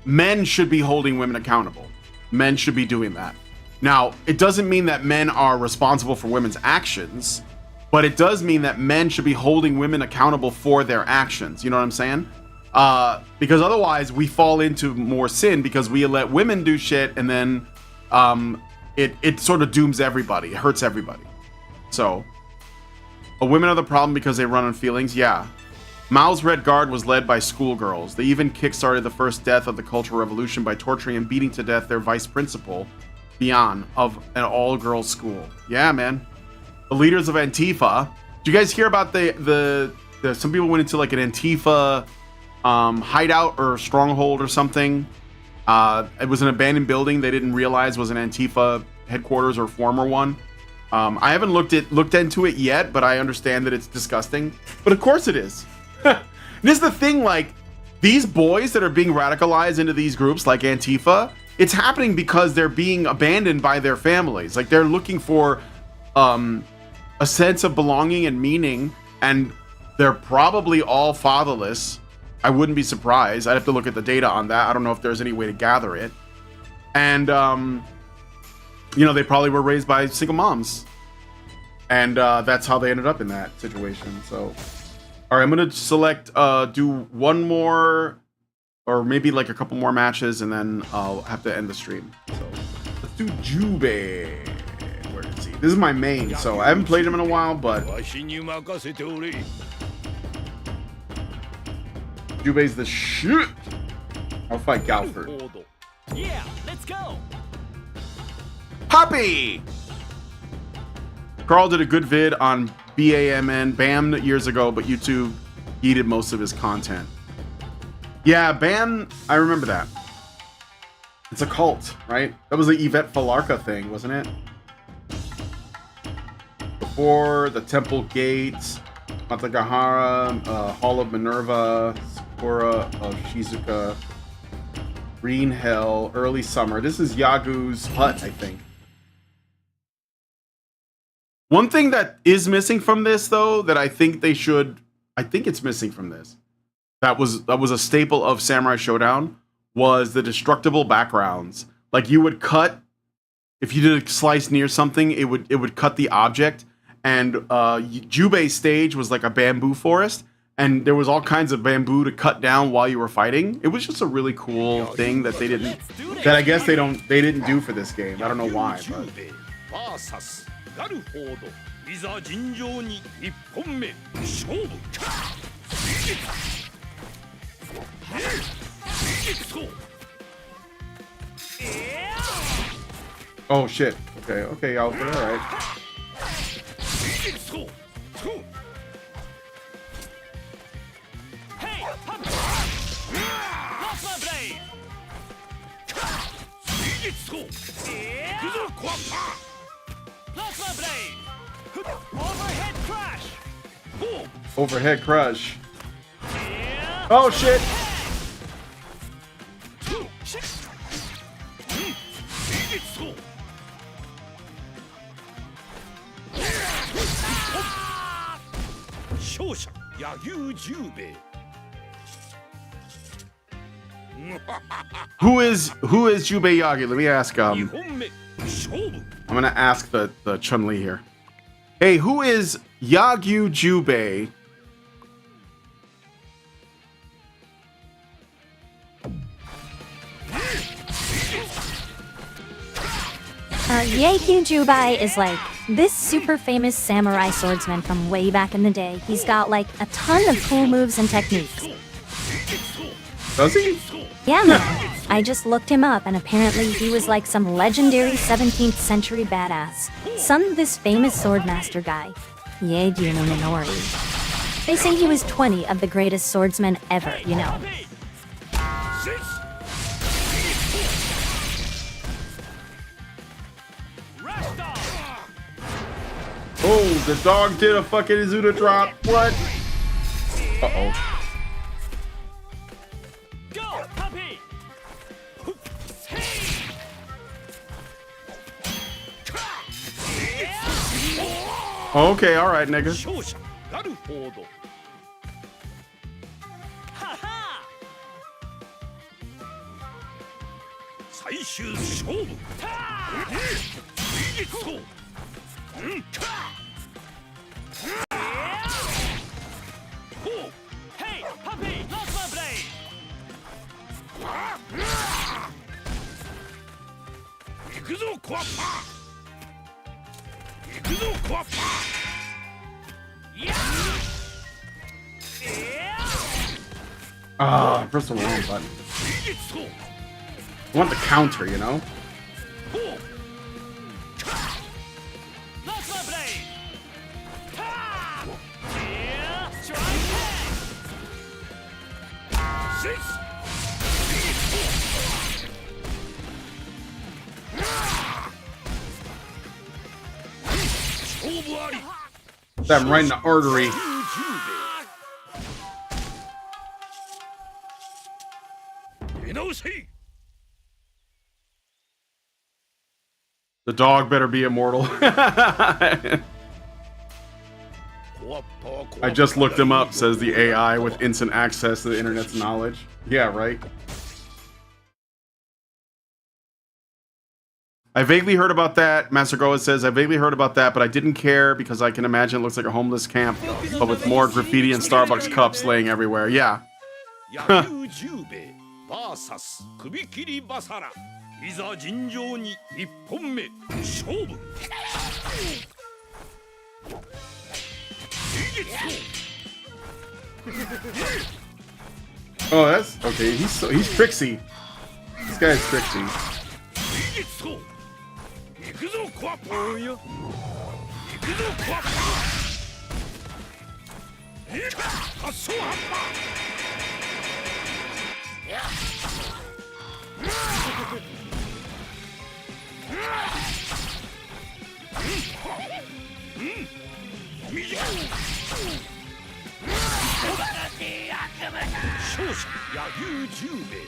men should be holding women accountable. Men should be doing that. Now, it doesn't mean that men are responsible for women's actions. but it does mean that men should be holding women accountable for their actions. You know what I'm saying? Because otherwise we fall into more sin because we let women do shit, and then it sort of dooms everybody. It hurts everybody. So, women are the problem because they run on feelings. Yeah. Mao's Red Guard was led by schoolgirls. They even kickstarted the first death of the Cultural Revolution by torturing and beating to death their vice principal, Bian, of an all-girls school. Yeah, man. The leaders of Antifa. Did you guys hear about the some people went into like an Antifa hideout or stronghold or something? It was an abandoned building they didn't realize was an Antifa headquarters or former one. I haven't looked into it yet, but I understand that it's disgusting. But of course it is. This is the thing, like, these boys that are being radicalized into these groups like Antifa, it's happening because they're being abandoned by their families. Like, they're looking for a sense of belonging and meaning, and they're probably all fatherless. I wouldn't be surprised. I'd have to look at the data on that. I don't know if there's any way to gather it. And, you know, they probably were raised by single moms. And that's how they ended up in that situation. So, all right, I'm going to select, do one more, or maybe like a couple more matches, and then I'll have to end the stream. So, let's do Jubei. Where is he? This is my main, so I haven't played him in a while, but Jubei's the shit. I'll fight Galford. Yeah, let's go. Poppy! Carl did a good vid on BAM years ago, but YouTube yeeted most of his content. Yeah, BAM, I remember that. It's a cult, right? That was the Yvette Falarka thing, wasn't it? Before the Temple Gates, Matagahara, Hall of Minerva, Sakura of Shizuka, Green Hell, Early Summer. This is Yagu's hut, I think. One thing that is missing from this, though, that I think they should, I think it's missing from this, that was a staple of Samurai Shodown, was the destructible backgrounds. Like, you would cut, if you did a slice near something, it would cut the object. And Jubei's stage was like a bamboo forest, and there was all kinds of bamboo to cut down while you were fighting. It was just a really cool thing that they didn't, that I guess they didn't do for this game. I don't know why, but. ガルフォードいざ尋常に1本目勝負か Oh shit. Okay, Alfred, all right. Hey, lost my blade. Lost my blade. Overhead crash. Overhead crush. Oh shit. Who is Jubei Yagi? Let me ask. I'm gonna ask the Chun-Li here. Hey, who is Yagyu Jubei? Yagyu Jubei is like this super famous samurai swordsman from way back in the day. He's got like a ton of cool moves and techniques. Does he? Yeah, man. I just looked him up, and apparently he was like some legendary 17th century badass. Son of this famous swordmaster guy, Yagyu no Minori. They say he was 20 of the greatest swordsmen ever, you know. Oh, the dog did a fucking Izuda drop. What? Uh-oh. Go, puppy. Okay, all right, nigga. Ha-ha. 最終勝負 Ha! 行くぞコアッパ行くぞコアッパAh, press the wrong button. I want the counter, you know? That right in the artery. The dog better be immortal. I just looked him up, says the AI with instant access to the internet's knowledge. Yeah, right. I vaguely heard about that. Master Goa says, I vaguely heard about that, but I didn't care because I can imagine it looks like a homeless camp, but with more graffiti and Starbucks cups laying everywhere. Yeah. いざ尋常に1本目勝負 Oh, that's okay. He's tricksy. This guy's tricksy. 行くぞコアッパー行くぞコアッパー発想ハンパ勝者柳生十兵衛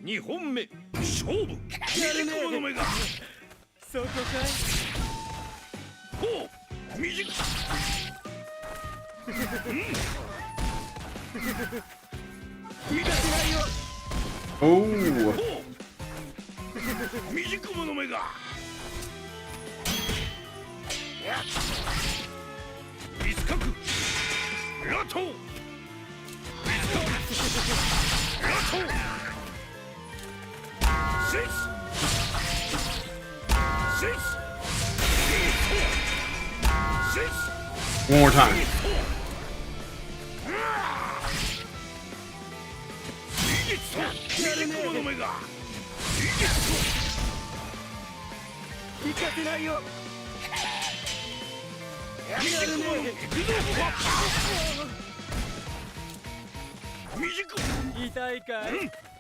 2本目勝負短くの目がそこかいほう短くおお短くの目がリスカクラトー One more time.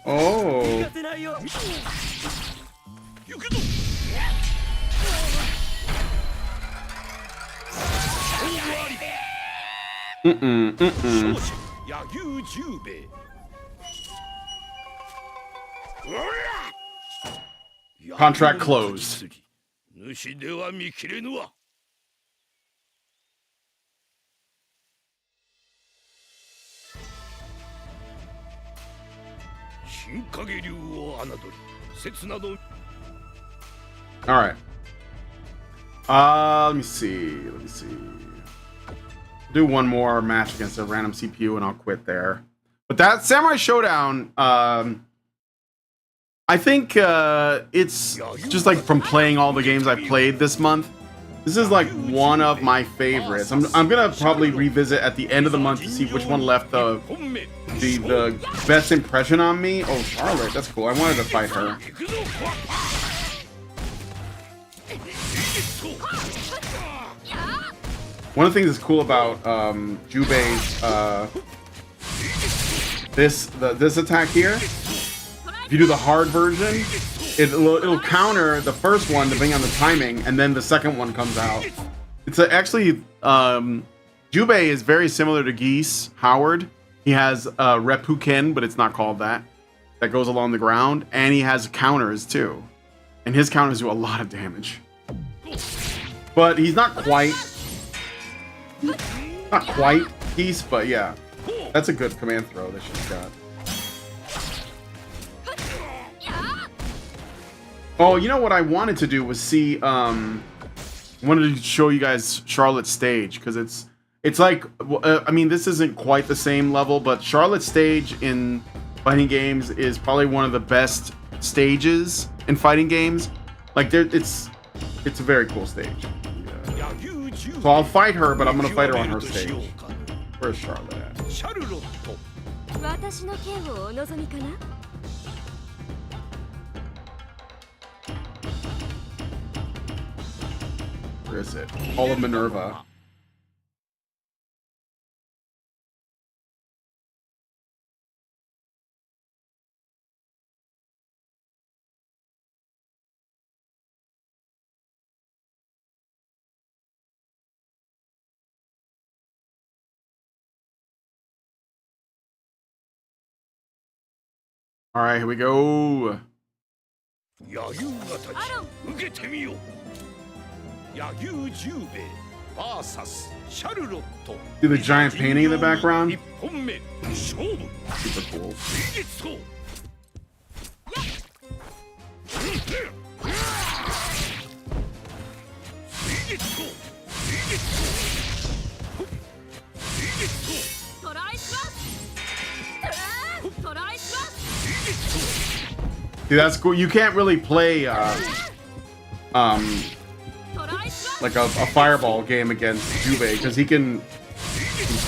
Oh. Contract closed. 主では見切れぬわ All right. Let me see. Do one more match against a random CPU and I'll quit there. But that Samurai Shodown, I think it's just like from playing all the games I played this month. This is like one of my favorites. I'm gonna probably revisit at the end of the month to see which one left the best impression on me. Oh, Charlotte, that's cool. I wanted to fight her. One of the things that's cool about Jubei's this attack here, if you do the hard version, it'll counter the first one depending on the timing, and then the second one comes out. It's actually Jubei is very similar to Geese Howard. He has Reppuken, but it's not called that. That goes along the ground, and he has counters too, and his counters do a lot of damage. But he's not quite Geese, but yeah, that's a good command throw that she's got. Oh, you know what I wanted to do was see, wanted to show you guys Charlotte's stage, because it's It's like, I mean, this isn't quite the same level, but Charlotte's stage in fighting games is probably one of the best stages in fighting games. Like, it's a very cool stage. Yeah. So I'll fight her, but I'm gonna fight her on her stage. Where's Charlotte at? 私の剣をお望みかな Where is it? Hall of Minerva. All right, here we go. 柳生たち受けてみよう。柳生十兵衛 VS シャルロット。 See the giant painting in the background? 一本目勝負。 Super cool. 水月刀。水月刀。水月刀。水月刀。トライします。トライします。 See, that's cool. You can't really play like a fireball game against Jubei because he can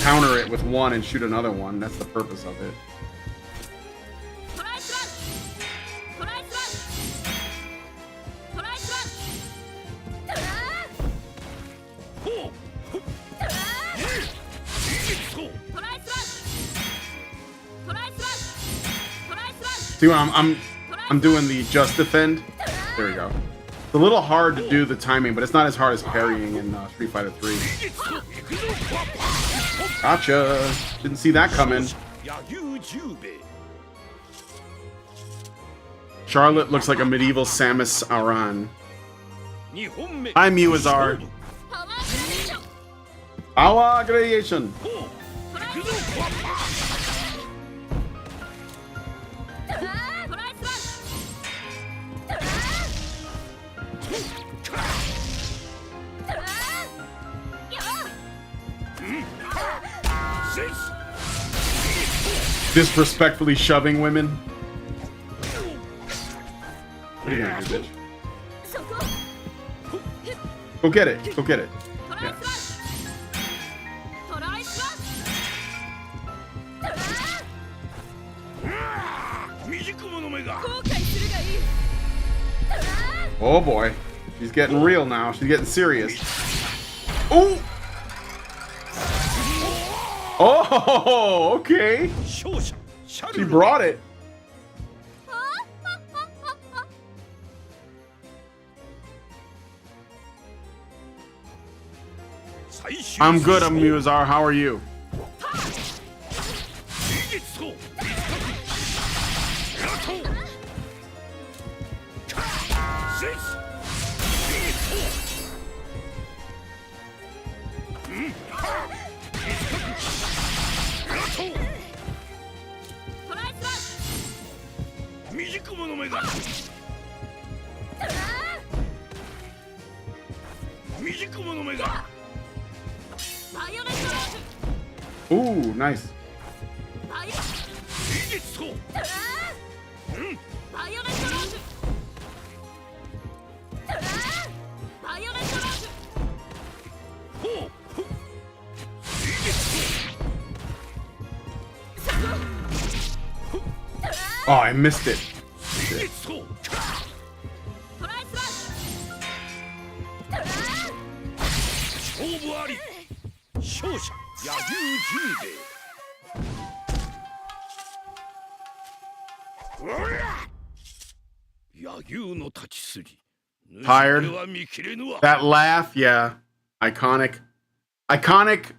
counter it with one and shoot another one. That's the purpose of it. See, I'm doing the just defend. There we go. It's a little hard to do the timing, but it's not as hard as parrying in Street Fighter 3. Gotcha. Didn't see that coming. Charlotte looks like a medieval Samus Aran. Hi, Muazar. Power gradation. Disrespectfully shoving women. What are you gonna do, bitch? Go get it. Go get it. Yeah. Oh boy. She's getting real now. She's getting serious. Oh! Oh, okay. She brought it. I'm good, Muazar. How are you? Ooh, nice. Oh, I missed it. Shit. Tired? That laugh, yeah. Iconic. Iconic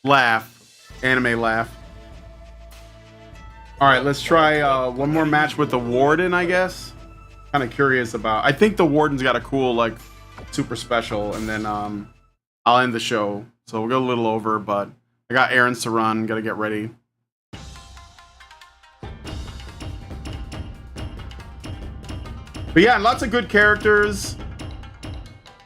laugh. Anime laugh. Alright, let's try one more match with the Warden, I guess. Kind of curious about... I think the Warden's got a cool, like, super special, and then I'll end the show. So we'll go a little over, but I got errands to run. Gotta get ready. But yeah, lots of good characters.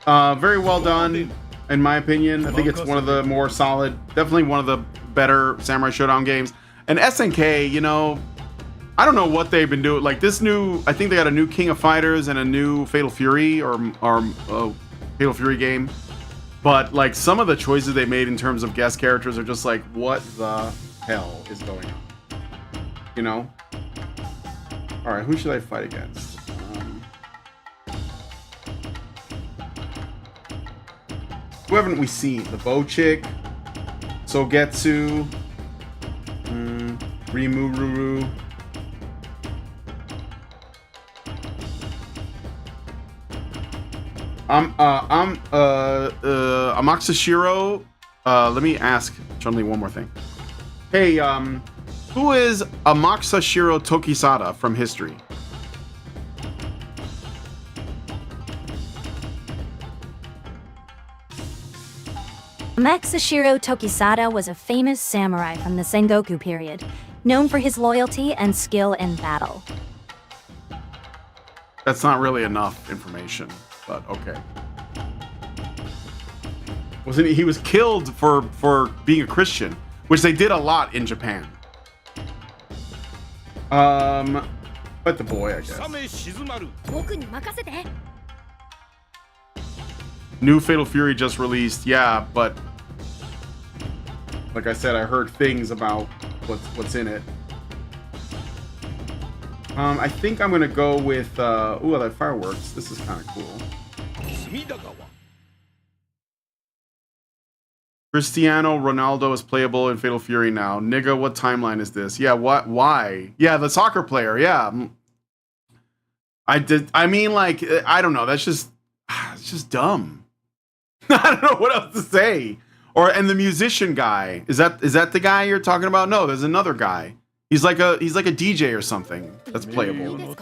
Very well done. in my opinion. I think it's one of the more solid, definitely one of the better Samurai Shodown games. And SNK, you know, I don't know what they've been doing. Like this new, I think they got a new King of Fighters and a new Fatal Fury or Fatal Fury game. But like some of the choices they made in terms of guest characters are just like, what the hell is going on? You know? All right, who should I fight against? Who haven't we seen? The Bow Chick, Sogetsu, Rimururu. Amaxashiro. Let me ask Chun-Li one more thing. Hey, who is Amaxashiro Tokisada from history? Amaxashiro Tokisada was a famous samurai from the Sengoku period, known for his loyalty and skill in battle. That's not really enough information, but okay. Wasn't he was killed for being a Christian, which they did a lot in Japan. But the boy, I guess. New Fatal Fury just released, yeah, but like I said, I heard things about what's in it. I think I'm gonna go with ooh, that fireworks. This is kind of cool. Cristiano Ronaldo is playable in Fatal Fury now. Nigga, what timeline is this? Yeah, what? Why? Yeah, the soccer player. Yeah, I mean, like, I don't know. That's just, it's just dumb. I don't know what else to say. And the musician guy, is that the guy you're talking about? No, there's another guy. He's like a DJ or something that's playable.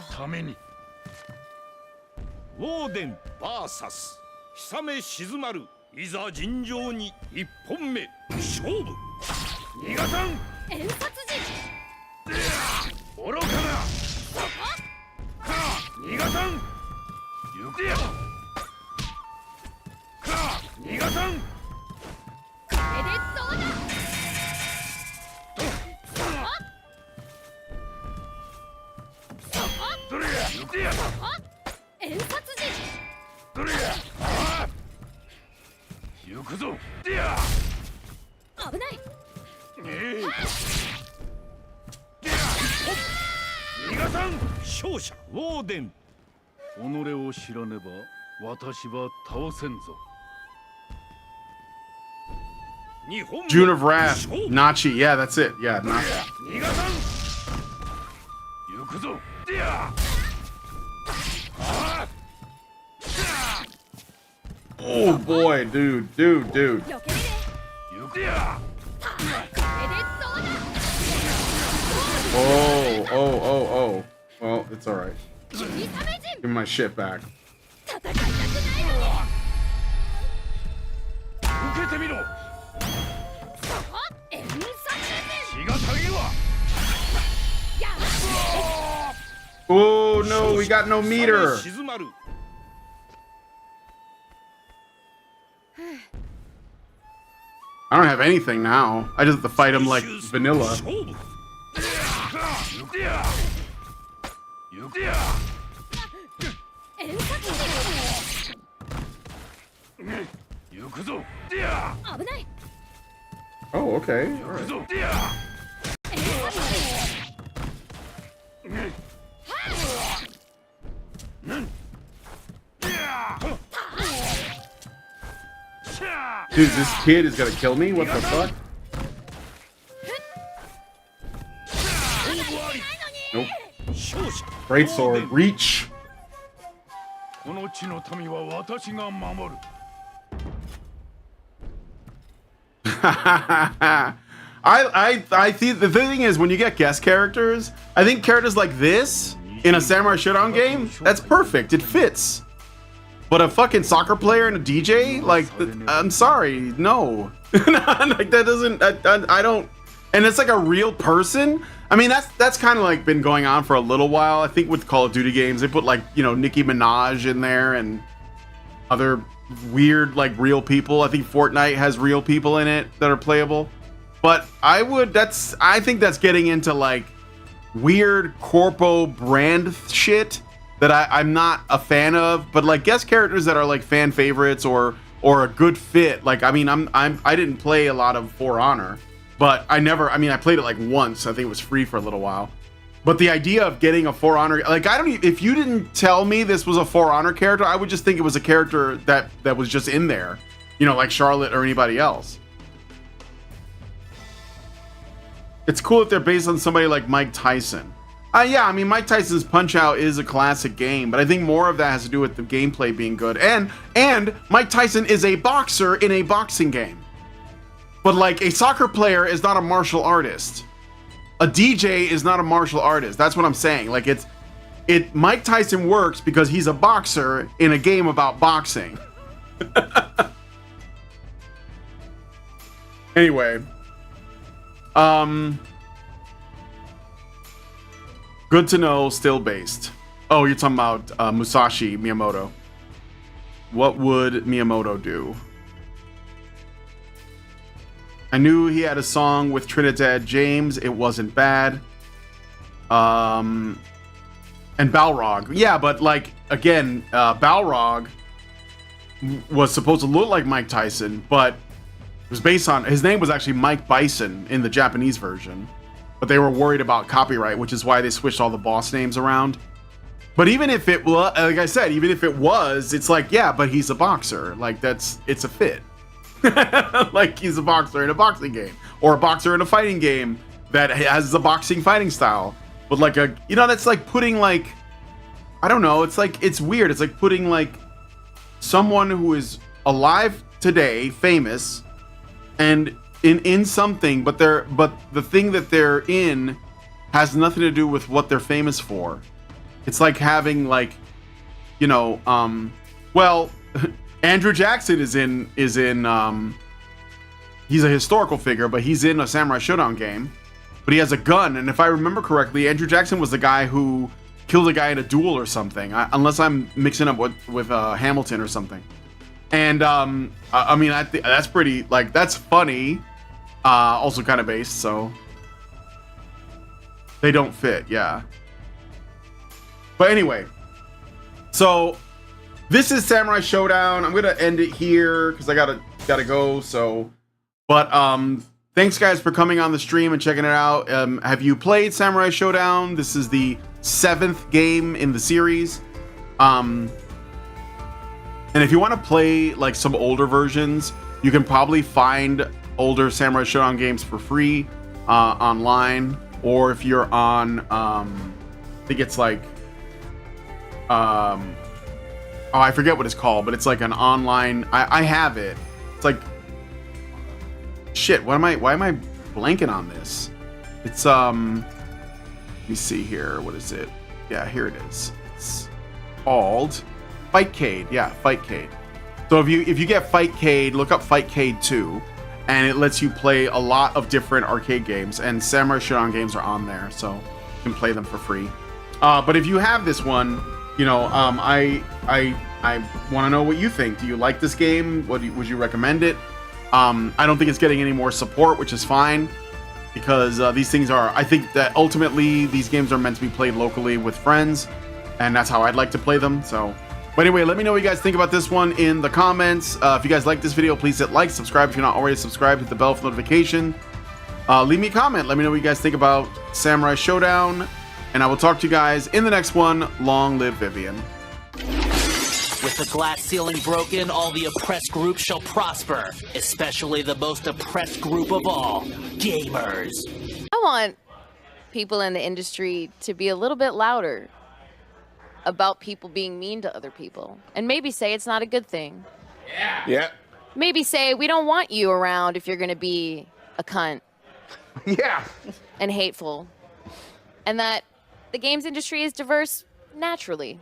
June of Wrath, Nachi. Yeah, that's it. Yeah, Nachi. Oh boy, dude. Oh. Well, it's all right. Give me my shit back. Oh no, we got no meter. I don't have anything now. I just have to fight him like vanilla. Oh, okay. All right. Dude, this kid is gonna kill me? What the fuck? Nope. Great sword. Reach. I think the thing is, when you get guest characters, I think characters like this in a Samurai Shodown game, that's perfect. It fits. But a fucking soccer player and a DJ, like, I'm sorry, no. Like that doesn't. I don't. And it's like a real person. I mean, that's kind of like been going on for a little while. I think with Call of Duty games, they put like, you know, Nicki Minaj in there and other weird, like real people. I think Fortnite has real people in it that are playable. But I think that's getting into like weird corpo brand shit that I'm not a fan of. But like guest characters that are like fan favorites or a good fit. Like, I mean, I didn't play a lot of For Honor, but I played it like once. I think it was free for a little while. But the idea of getting a For Honor, like, if you didn't tell me this was a For Honor character, I would just think it was a character that was just in there, you know, like Charlotte or anybody else. It's cool that they're based on somebody like Mike Tyson. Yeah, I mean, Mike Tyson's Punch-Out is a classic game, but I think more of that has to do with the gameplay being good. And Mike Tyson is a boxer in a boxing game. But like, a soccer player is not a martial artist. A DJ is not a martial artist. That's what I'm saying. Like, Mike Tyson works because he's a boxer in a game about boxing. Anyway. Good to know, still based. Oh, you're talking about Musashi Miyamoto. What would Miyamoto do? I knew he had a song with Trinidad James. It wasn't bad. And Balrog. Yeah, but like, again, Balrog was supposed to look like Mike Tyson, but it was based on, his name was actually Mike Bison in the Japanese version. But they were worried about copyright, which is why they switched all the boss names around. But even if it was, like I said, even if it was, it's like, yeah, but he's a boxer. Like, it's a fit. Like, he's a boxer in a boxing game, or a boxer in a fighting game that has the boxing fighting style. But like that's like putting like, I don't know, it's like, it's weird. It's like putting like someone who is alive today, famous, and in something, but the thing that they're in has nothing to do with what they're famous for. It's like having like, you know, well, Andrew Jackson is in he's a historical figure, but he's in a Samurai Shodown game, but he has a gun. And if I remember correctly, Andrew Jackson was the guy who killed a guy in a duel or something, unless I'm mixing up with Hamilton or something. And I mean, I think that's pretty, like, that's funny. Also kind of based, so they don't fit, yeah. But anyway, so this is Samurai Shodown. I'm gonna end it here because I gotta go. So, but thanks guys for coming on the stream and checking it out. Have you played Samurai Shodown? This is the 7th game in the series. And if you want to play like some older versions, you can probably find older Samurai Shodown games for free online, or if you're on I think it's like oh, I forget what it's called, but it's like an online, I have it. It's like, shit, why am I blanking on this? It's let me see here, what is it? Yeah, here it is. It's called Fightcade. Yeah, Fightcade. So if you get Fightcade, look up Fightcade 2, and it lets you play a lot of different arcade games, and Samurai Shodown games are on there, so you can play them for free. But if you have this one, you know, I want to know what you think. Do you like this game? Would you recommend it? I don't think it's getting any more support, which is fine, because these things are, I think that ultimately these games are meant to be played locally with friends, and that's how I'd like to play them. So, but anyway, let me know what you guys think about this one in the comments. If you guys like this video, please hit like, subscribe if you're not already subscribed, hit the bell for notification. Leave me a comment. Let me know what you guys think about Samurai Shodown, and I will talk to you guys in the next one. Long live Vivian. With the glass ceiling broken, all the oppressed groups shall prosper, especially the most oppressed group of all, gamers. I want people in the industry to be a little bit louder about people being mean to other people, and maybe say it's not a good thing. Yeah. Maybe say we don't want you around if you're going to be a cunt. Yeah. And hateful. And that the games industry is diverse naturally.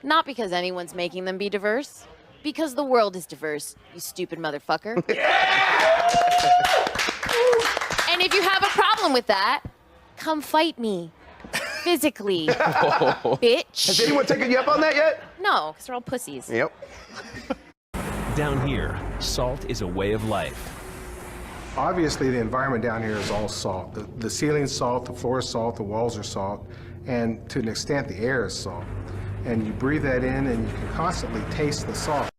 Not because anyone's making them be diverse. Because the world is diverse, you stupid motherfucker. Yeah! And if you have a problem with that, come fight me. Physically. Bitch. Has anyone taken you up on that yet? No, because they're all pussies. Yep. Down here, salt is a way of life. Obviously, the environment down here is all salt. The ceiling's salt, the floor is salt, the walls are salt, and to an extent, the air is salt. And you breathe that in, and you can constantly taste the salt.